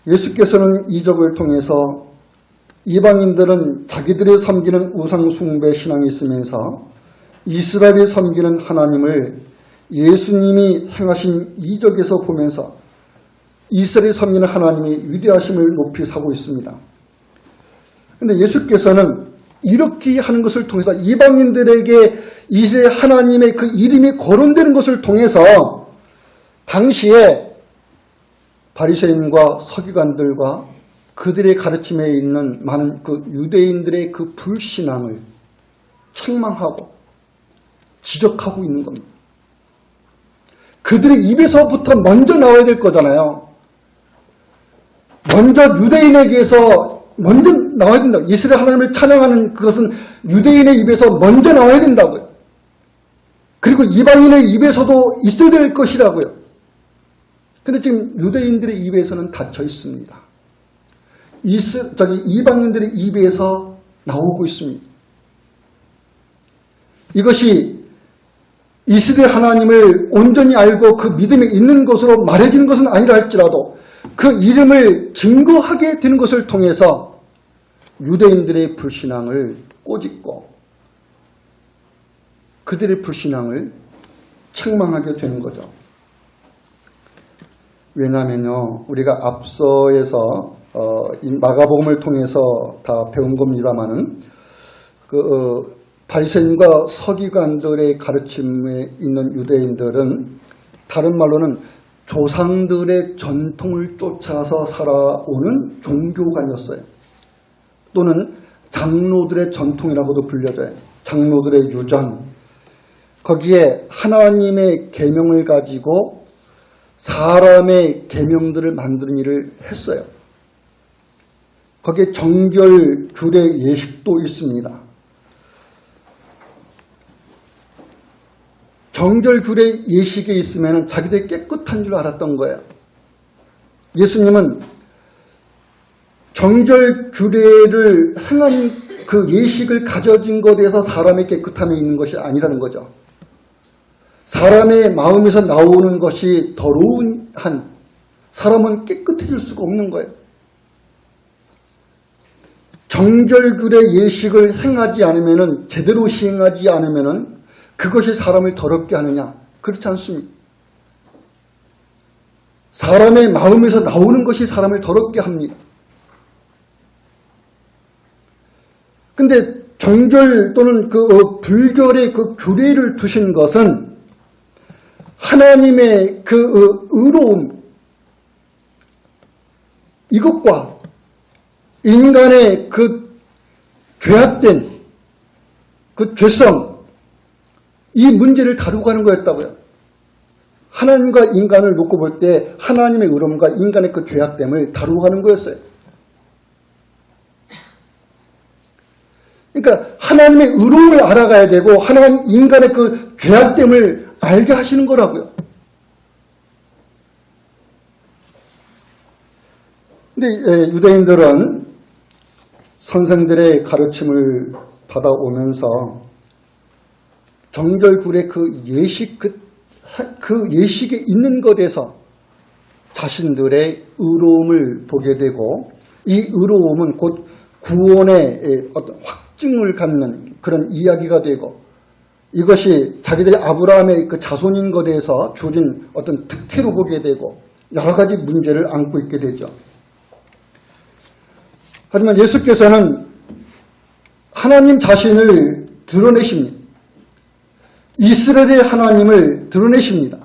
예수께서는 이적을 통해서 이방인들은 자기들의 섬기는 우상 숭배 신앙이 있으면서 이스라엘이 섬기는 하나님을 예수님이 행하신 이적에서 보면서 이스라엘이 섬기는 하나님이 위대하심을 높이 사고 있습니다. 그런데 예수께서는 이렇게 하는 것을 통해서 이방인들에게 이스라엘 하나님의 그 이름이 거론되는 것을 통해서 당시에 바리새인과 서기관들과 그들의 가르침에 있는 많은 그 유대인들의 그 불신앙을 책망하고 지적하고 있는 겁니다. 그들의 입에서부터 먼저 나와야 될 거잖아요. 먼저 유대인에게서 먼저 나와야 된다고. 이스라엘 하나님을 찬양하는 그것은 유대인의 입에서 먼저 나와야 된다고요. 그리고 이방인의 입에서도 있어야 될 것이라고요. 근데 지금 유대인들의 입에서는 닫혀 있습니다. 이방인들의 입에서 나오고 있습니다. 이것이 이스라엘 하나님을 온전히 알고 그 믿음에 있는 것으로 말해지는 것은 아니라 할지라도 그 이름을 증거하게 되는 것을 통해서 유대인들의 불신앙을 꼬집고 그들의 불신앙을 책망하게 되는 거죠. 왜냐하면요, 우리가 앞서에서 이 마가복음을 통해서 다 배운 겁니다마는 바리새인과 서기관들의 가르침에 있는 유대인들은 다른 말로는 조상들의 전통을 쫓아서 살아오는 종교관이었어요. 또는 장로들의 전통이라고도 불려져요. 장로들의 유전. 거기에 하나님의 계명을 가지고 사람의 계명들을 만드는 일을 했어요. 거기에 정결, 규례, 예식도 있습니다. 정결, 규례, 예식에 있으면 자기들이 깨끗한 줄 알았던 거예요. 예수님은 정결, 규례를 행한 그 예식을 가져진 것에 대해서 사람의 깨끗함이 있는 것이 아니라는 거죠. 사람의 마음에서 나오는 것이 더러운 한 사람은 깨끗해질 수가 없는 거예요. 정결규례 예식을 행하지 않으면 제대로 시행하지 않으면 그것이 사람을 더럽게 하느냐? 그렇지 않습니다. 사람의 마음에서 나오는 것이 사람을 더럽게 합니다. 근데 정결 또는 그 불결의 그 규례를 두신 것은 하나님의 그 의로움, 이것과 인간의 그 죄악된 그 죄성, 이 문제를 다루고 가는 거였다고요. 하나님과 인간을 놓고 볼 때 하나님의 의로움과 인간의 그 죄악됨을 다루고 가는 거였어요. 그러니까 하나님의 의로움을 알아가야 되고 하나님 인간의 그 죄악됨을 알게 하시는 거라고요. 근데 유대인들은 선생들의 가르침을 받아오면서 정결구례 그 예식, 그 예식에 있는 것에서 자신들의 의로움을 보게 되고 이 의로움은 곧 구원의 어떤 확증을 갖는 그런 이야기가 되고 이것이 자기들의 아브라함의 그 자손인 것에 대해서 주어진 어떤 특혜로 보게 되고 여러 가지 문제를 안고 있게 되죠. 하지만 예수께서는 하나님 자신을 드러내십니다. 이스라엘의 하나님을 드러내십니다.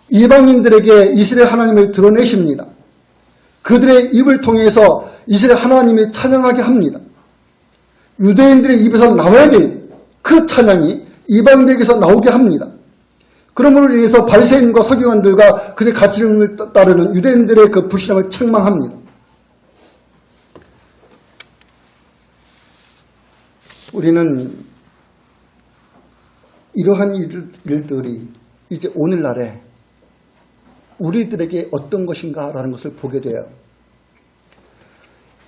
이방인들에게 이스라엘 하나님을 드러내십니다. 그들의 입을 통해서 이스라엘 하나님이 찬양하게 합니다. 유대인들의 입에서 나와야 될 그 찬양이 이방인들에게서 나오게 합니다. 그러므로 인해서 바리새인과 서기관들과 그들의 가치를 따르는 유대인들의 그 불신앙을 책망합니다. 우리는 이러한 일들이 이제 오늘날에 우리들에게 어떤 것인가라는 것을 보게 돼요.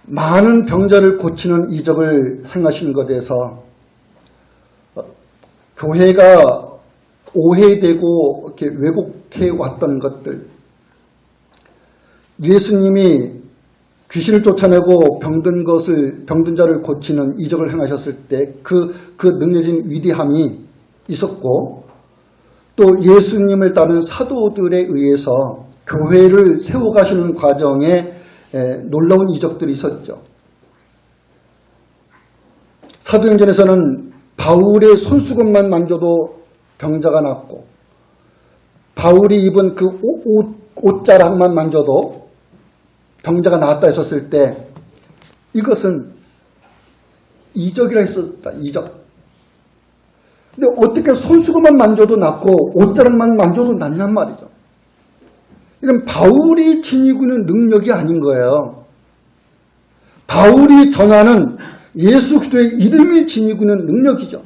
많은 병자를 고치는 이적을 행하신 것에 대해서 교회가 오해되고 이렇게 왜곡해 왔던 것들, 예수님이 귀신을 쫓아내고 병든 자를 고치는 이적을 행하셨을 때 그 능력진 위대함이 있었고 또 예수님을 따른 사도들에 의해서 교회를 세워가시는 과정에 놀라운 이적들이 있었죠. 사도행전에서는 바울의 손수건만 만져도 병자가 낫고 바울이 입은 그 옷자락만 만져도 병자가 나았다 했었을 때 이것은 이적이라 했었다. 이적. 근데 어떻게 손수건만 만져도 낫고 옷자락만 만져도 낫냔 말이죠. 이건 바울이 지니고 있는 능력이 아닌 거예요. 바울이 전하는 예수 그리스도의 이름이 지니고 있는 능력이죠.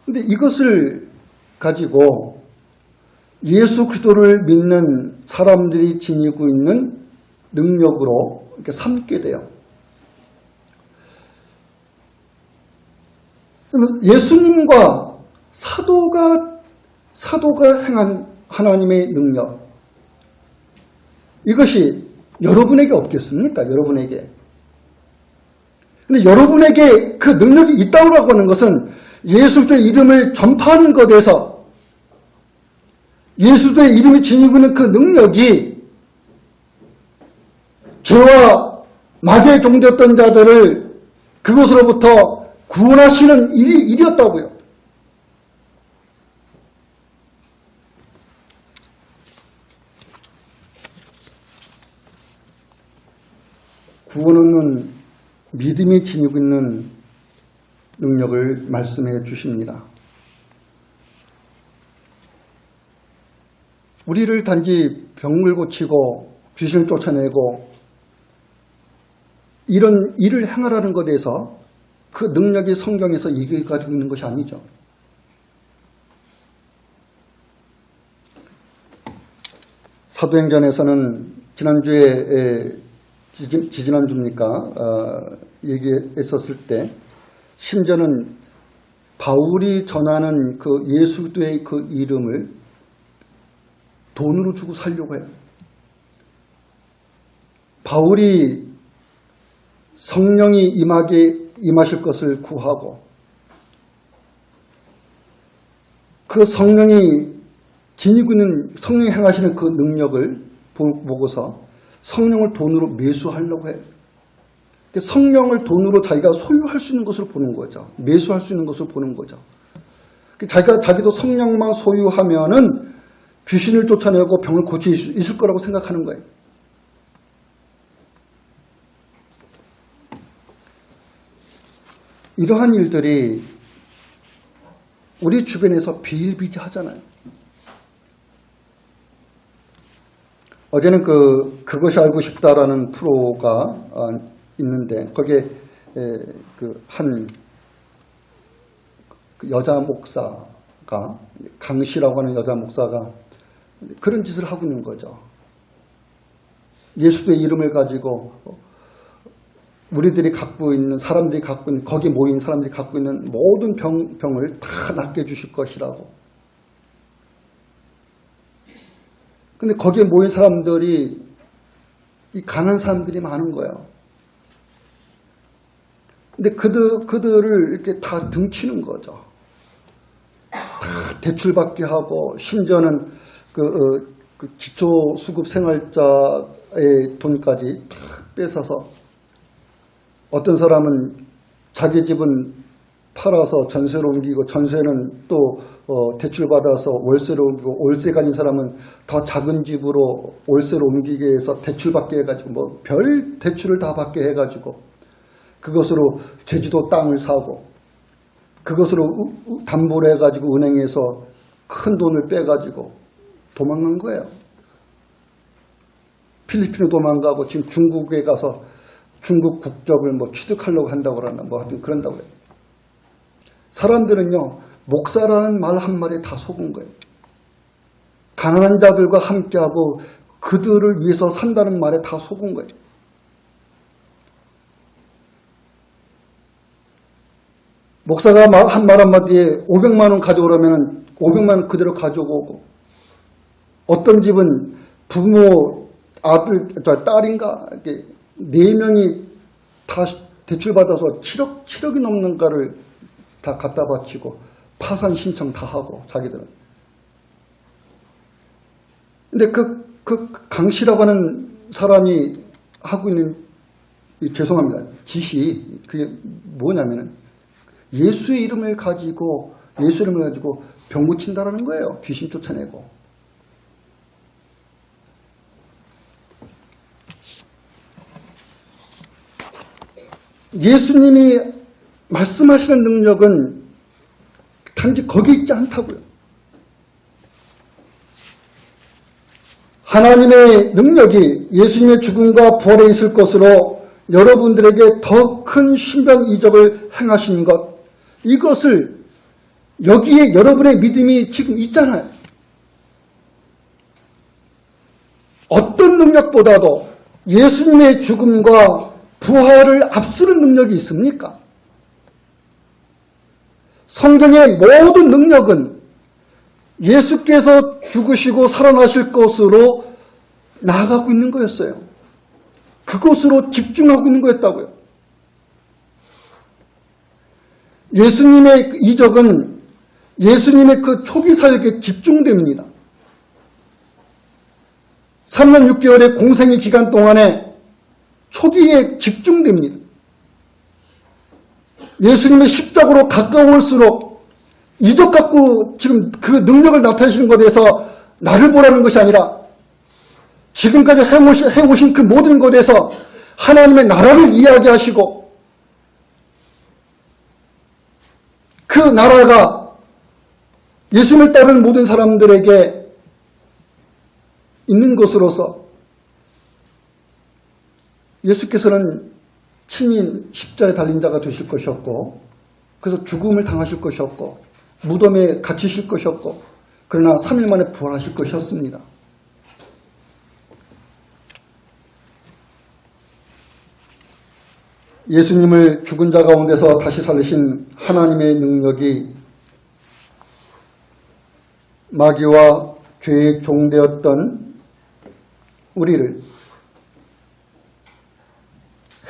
근데 이것을 가지고 예수 그리스도를 믿는 사람들이 지니고 있는 능력으로 이렇게 삼게 돼요. 예수님과 사도가 행한 하나님의 능력, 이것이 여러분에게 없겠습니까? 여러분에게. 근데 여러분에게 그 능력이 있다고 하는 것은 예수의 이름을 전파하는 것에서 예수의 이름이 지니고 있는 그 능력이 죄와 마귀의 종되었던 자들을 그것으로부터 구원하시는 일이었다고요. 구원은 믿음이 지니고 있는 능력을 말씀해 주십니다. 우리를 단지 병을 고치고 귀신을 쫓아내고 이런 일을 행하라는 것에 대해서 그 능력이 성경에서 얘기가지고 있는 것이 아니죠. 사도행전에서는 지난주에 지지난주입니까? 얘기했었을 때 심지어는 바울이 전하는 그 예수 그리스도의 그 이름을 돈으로 주고 살려고 해요. 바울이 성령이 임하실 것을 구하고 그 성령이 지니고 있는 성령이 행하시는 그 능력을 보고서 성령을 돈으로 매수하려고 해요. 성령을 돈으로 자기가 소유할 수 있는 것을 보는 거죠. 매수할 수 있는 것을 보는 거죠. 자기도 성령만 소유하면은 귀신을 쫓아내고 병을 고칠 수 있을 거라고 생각하는 거예요. 이러한 일들이 우리 주변에서 비일비재하잖아요. 어제는 그것이 알고 싶다라는 프로가 있는데 거기에 한 여자 목사가 강씨라고 하는 여자 목사가 그런 짓을 하고 있는 거죠. 예수의 이름을 가지고 우리들이 갖고 있는 사람들이 갖고 있는 거기 모인 사람들이 갖고 있는 모든 병을 다 낫게 해주실 것이라고. 근데 거기에 모인 사람들이 이 가난한 사람들이 많은 거예요. 근데 그들을 이렇게 다 등치는 거죠. 다 대출받게 하고 심지어는 그 기초수급 생활자의 돈까지 다 뺏어서 어떤 사람은 자기 집은 팔아서 전세로 옮기고 전세는 또 대출받아서 월세로 옮기고 월세 가진 사람은 더 작은 집으로 월세로 옮기게 해서 대출받게 해가지고 뭐 별 대출을 다 받게 해가지고 그것으로 제주도 땅을 사고 그것으로 담보를 해가지고 은행에서 큰 돈을 빼가지고 도망간 거예요. 필리핀으로 도망가고 지금 중국에 가서 중국 국적을 뭐 취득하려고 한다고 그러나 뭐 하여튼 그런다고 해요. 사람들은요, 목사라는 말 한마디에 다 속은 거예요. 가난한 자들과 함께하고 그들을 위해서 산다는 말에 다 속은 거예요. 목사가 한 말 한마디에 500만 원 가져오라면 500만 원 그대로 가져오고 어떤 집은 부모, 아들, 딸인가 이렇게 4명이 다 대출받아서 7억이 넘는가를 다 갖다 바치고 파산 신청 다 하고 자기들은. 근데 그 강씨라고 하는 사람이 하고 있는 죄송합니다. 지시, 그게 뭐냐면은 예수의 이름을 가지고 병 고친다라는 거예요. 귀신 쫓아내고. 예수님이 말씀하시는 능력은 단지 거기 있지 않다고요. 하나님의 능력이 예수님의 죽음과 부활에 있을 것으로 여러분들에게 더 큰 신병 이적을 행하신 것, 이것을 여기에 여러분의 믿음이 지금 있잖아요. 어떤 능력보다도 예수님의 죽음과 부활을 앞서는 능력이 있습니까? 성경의 모든 능력은 예수께서 죽으시고 살아나실 것으로 나아가고 있는 거였어요. 그것으로 집중하고 있는 거였다고요. 예수님의 이적은 예수님의 그 초기 사역에 집중됩니다. 3년 6개월의 공생의 기간 동안에 초기에 집중됩니다. 예수님의 십자가로 가까울수록 이적 갖고 지금 그 능력을 나타내시는 것에 대해서 나를 보라는 것이 아니라 지금까지 해오신 그 모든 것에서 하나님의 나라를 이야기하시고 그 나라가 예수님을 따르는 모든 사람들에게 있는 것으로서 예수께서는 친히 십자가에 달린 자가 되실 것이었고 그래서 죽음을 당하실 것이었고 무덤에 갇히실 것이었고 그러나 3일 만에 부활하실 것이었습니다. 예수님을 죽은 자 가운데서 다시 살리신 하나님의 능력이 마귀와 죄의 종되었던 우리를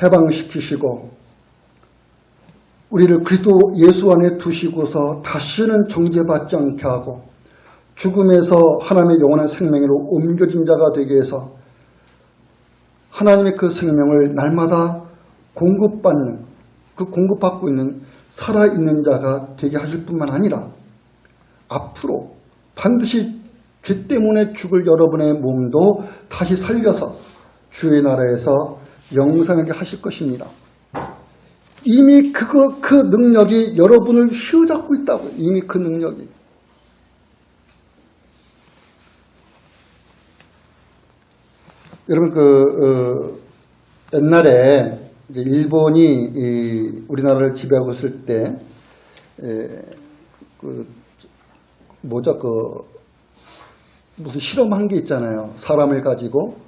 해방시키시고 우리를 그리스도 예수 안에 두시고서 다시는 정죄받지 않게 하고 죽음에서 하나님의 영원한 생명으로 옮겨진 자가 되게 해서 하나님의 그 생명을 날마다 공급받는, 그 공급받고 있는 살아있는 자가 되게 하실 뿐만 아니라 앞으로 반드시 죄 때문에 죽을 여러분의 몸도 다시 살려서 주의 나라에서 영생하게 하실 것입니다. 이미 그 능력이 여러분을 휘어잡고 있다고요. 이미 그 능력이. 여러분 옛날에 이제 일본이 우리나라를 지배하고 있을 때 무슨 실험한 게 있잖아요. 사람을 가지고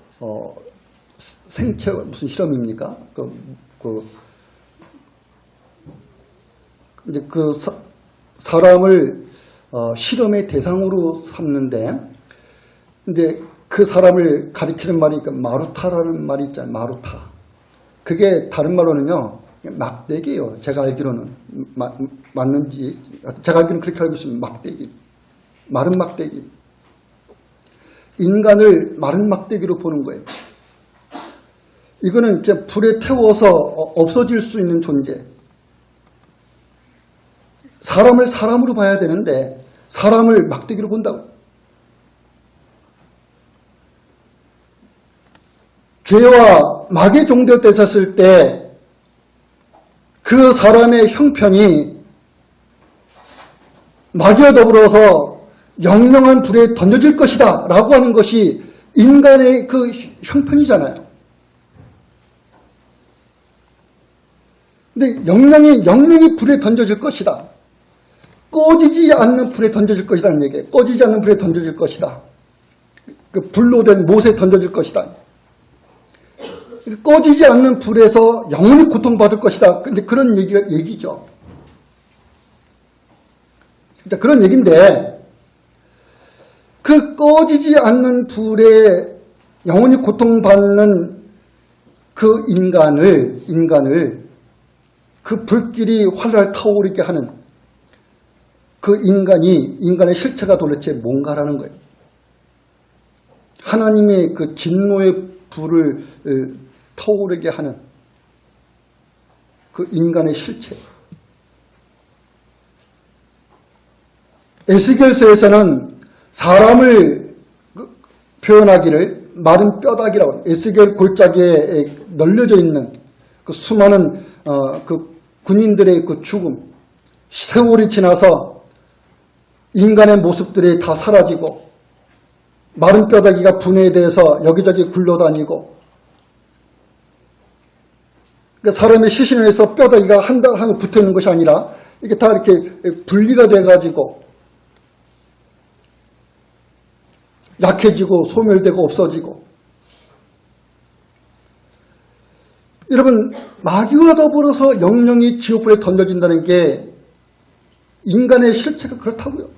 생체 무슨 실험입니까? 이제 사람을 실험의 대상으로 삼는데, 근데 그 사람을 가리키는 말이 마루타라는 말이 있잖아요. 마루타. 그게 다른 말로는요, 막대기예요. 제가 알기로는 맞는지 제가 알기로는 그렇게 알고 있습니다. 막대기, 마른 막대기. 인간을 마른 막대기로 보는 거예요. 이거는 이제 불에 태워서 없어질 수 있는 존재. 사람을 사람으로 봐야 되는데 사람을 막대기로 본다고. 죄와 마귀의 종되었다 했을 때 그 사람의 형편이 마귀와 더불어서 영영한 불에 던져질 것이다 라고 하는 것이 인간의 그 형편이잖아요. 근데 영영이 불에 던져질 것이다. 꺼지지 않는 불에 던져질 것이라는 얘기예요. 꺼지지 않는 불에 던져질 것이다. 그 불로 된 못에 던져질 것이다. 꺼지지 않는 불에서 영원히 고통받을 것이다. 근데 그런 얘기죠. 진짜 그런 얘기인데, 그 꺼지지 않는 불에 영원히 고통받는 그 인간을 그 불길이 활활 타오르게 하는 그 인간의 실체가 도대체 뭔가라는 거예요. 하나님의 그 진노의 불을 타오르게 하는 그 인간의 실체. 에스겔서에서는 사람을 표현하기를 마른 뼈다귀라고, 에스겔 골짜기에 널려져 있는 그 수많은 그 군인들의 그 죽음, 세월이 지나서 인간의 모습들이 다 사라지고 마른 뼈다귀가 분해돼서 여기저기 굴러다니고, 그러니까 사람의 시신을 해서 뼈다귀가 하나 붙어 있는 것이 아니라 이게 다 이렇게 분리가 돼가지고 약해지고 소멸되고 없어지고. 여러분, 마귀와 더불어서 영영이 지옥불에 던져진다는 게 인간의 실체가 그렇다고요.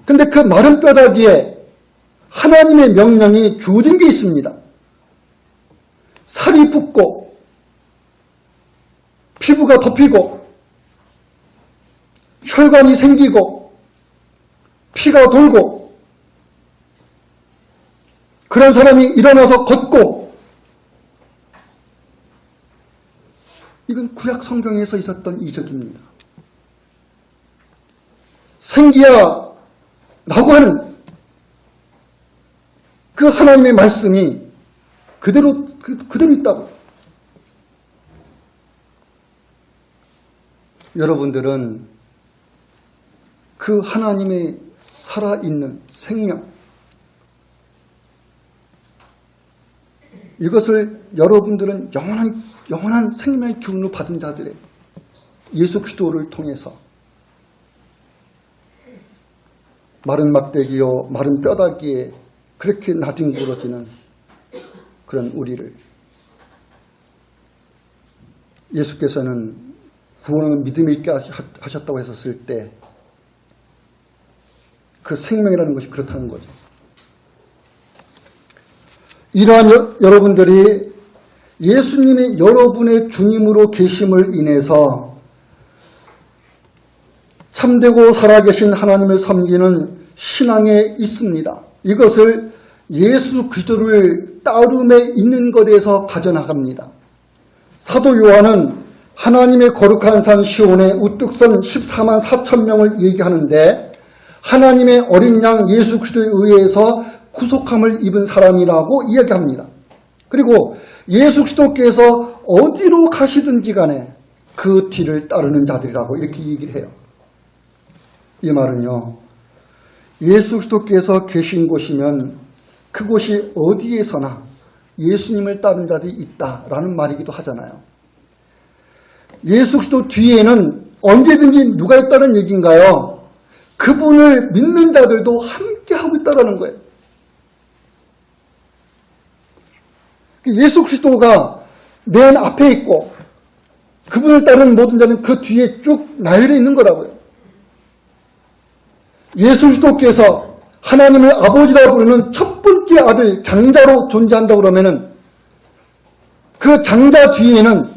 근데 그 마른 뼈다귀에 하나님의 명령이 주어진 게 있습니다. 살이 붙고 피부가 덮이고 혈관이 생기고 피가 돌고 그런 사람이 일어나서 걷고, 이건 구약 성경에서 있었던 이적입니다. 생기야라고 하는 그 하나님의 말씀이 그대로 있다고. 여러분들은 그 하나님의 살아있는 생명, 이것을 여러분들은 영원한 생명의 기운을 받은 자들의 예수 그리스도를 통해서 마른 막대기요 마른 뼈다귀에 그렇게 나뒹굴어지는 그런 우리를 예수께서는 구원을 믿음에 있게 하셨다고 했었을 때 그 생명이라는 것이 그렇다는 거죠. 이러한 여러분들이 예수님이 여러분의 주님으로 계심을 인해서 참되고 살아계신 하나님을 섬기는 신앙에 있습니다. 이것을 예수 그리스도를 따름에 있는 것에서 가져나갑니다. 사도 요한은 하나님의 거룩한 산 시온에 우뚝 선 14만 4천 명을 얘기하는데, 하나님의 어린 양 예수 그리스도에 의해서 구속함을 입은 사람이라고 이야기합니다. 그리고 예수 그리스도께서 어디로 가시든지 간에 그 뒤를 따르는 자들이라고 이렇게 얘기를 해요. 이 말은요, 예수 그리스도께서 계신 곳이면 그곳이 어디에서나 예수님을 따르는 자들이 있다라는 말이기도 하잖아요. 예수 그리스도 뒤에는 언제든지 누가 있다는 얘기인가요? 그분을 믿는 자들도 함께 하고 있다는 거예요. 예수 그리스도가 맨 앞에 있고 그분을 따르는 모든 자는 그 뒤에 쭉 나열해 있는 거라고요. 예수 그리스도께서 하나님을 아버지라고 부르는 첫 번째 아들 장자로 존재한다고 그러면은 그 장자 뒤에는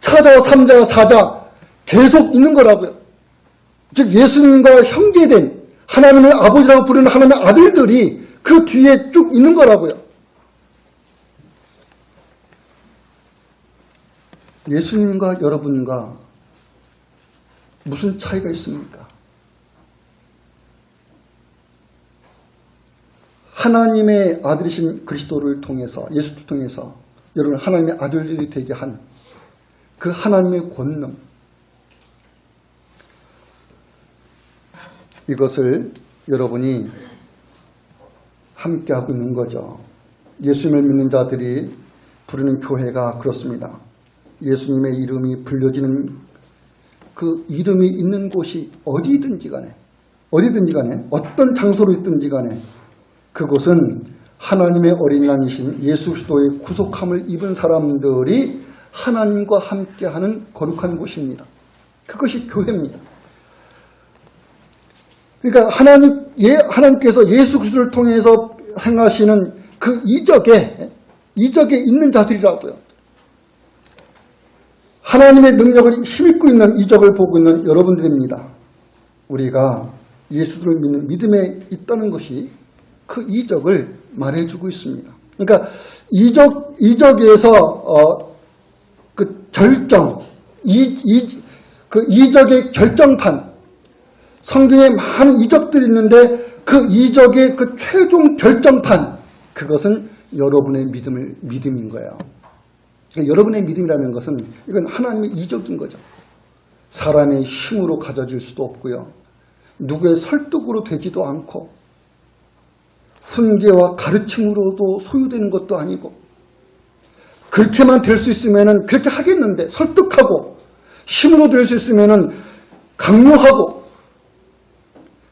차자, 삼자, 사자 계속 있는 거라고요. 즉 예수님과 형제된 하나님을 아버지라고 부르는 하나님의 아들들이 그 뒤에 쭉 있는 거라고요. 예수님과 여러분과 무슨 차이가 있습니까? 하나님의 아들이신 그리스도를 통해서, 예수를 통해서 여러분 하나님의 아들들이 되게 한 그 하나님의 권능, 이것을 여러분이 함께하고 있는 거죠. 예수님을 믿는 자들이 부르는 교회가 그렇습니다. 예수님의 이름이 불려지는 그 이름이 있는 곳이 어디든지 간에 어떤 장소로 있든지 간에 그곳은 하나님의 어린 양이신 예수 그리스도의 구속함을 입은 사람들이 하나님과 함께하는 거룩한 곳입니다. 그것이 교회입니다. 그러니까 하나님께서 예수 그리스도를 통해서 행하시는 그 이적에 있는 자들이라고요. 하나님의 능력을 힘입고 있는 이적을 보고 있는 여러분들입니다. 우리가 예수를 믿는 믿음에 있다는 것이 그 이적을 말해주고 있습니다. 그러니까 이적에서 그 절정, 그 이적의 결정판, 성경에 많은 이적들이 있는데 그 이적의 그 최종 결정판, 그것은 여러분의 믿음인 거예요. 그러니까 여러분의 믿음이라는 것은 이건 하나님의 이적인 거죠. 사람의 힘으로 가져질 수도 없고요. 누구의 설득으로 되지도 않고 훈계와 가르침으로도 소유되는 것도 아니고 그렇게만 될 수 있으면은 그렇게 하겠는데 설득하고 힘으로 될 수 있으면은 강요하고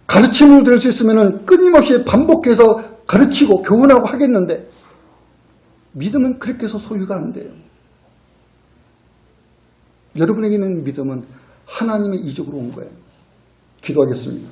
가르침으로 될 수 있으면은 끊임없이 반복해서 가르치고 교훈하고 하겠는데 믿음은 그렇게 해서 소유가 안 돼요. 여러분에게 있는 믿음은 하나님의 이적으로 온 거예요. 기도하겠습니다.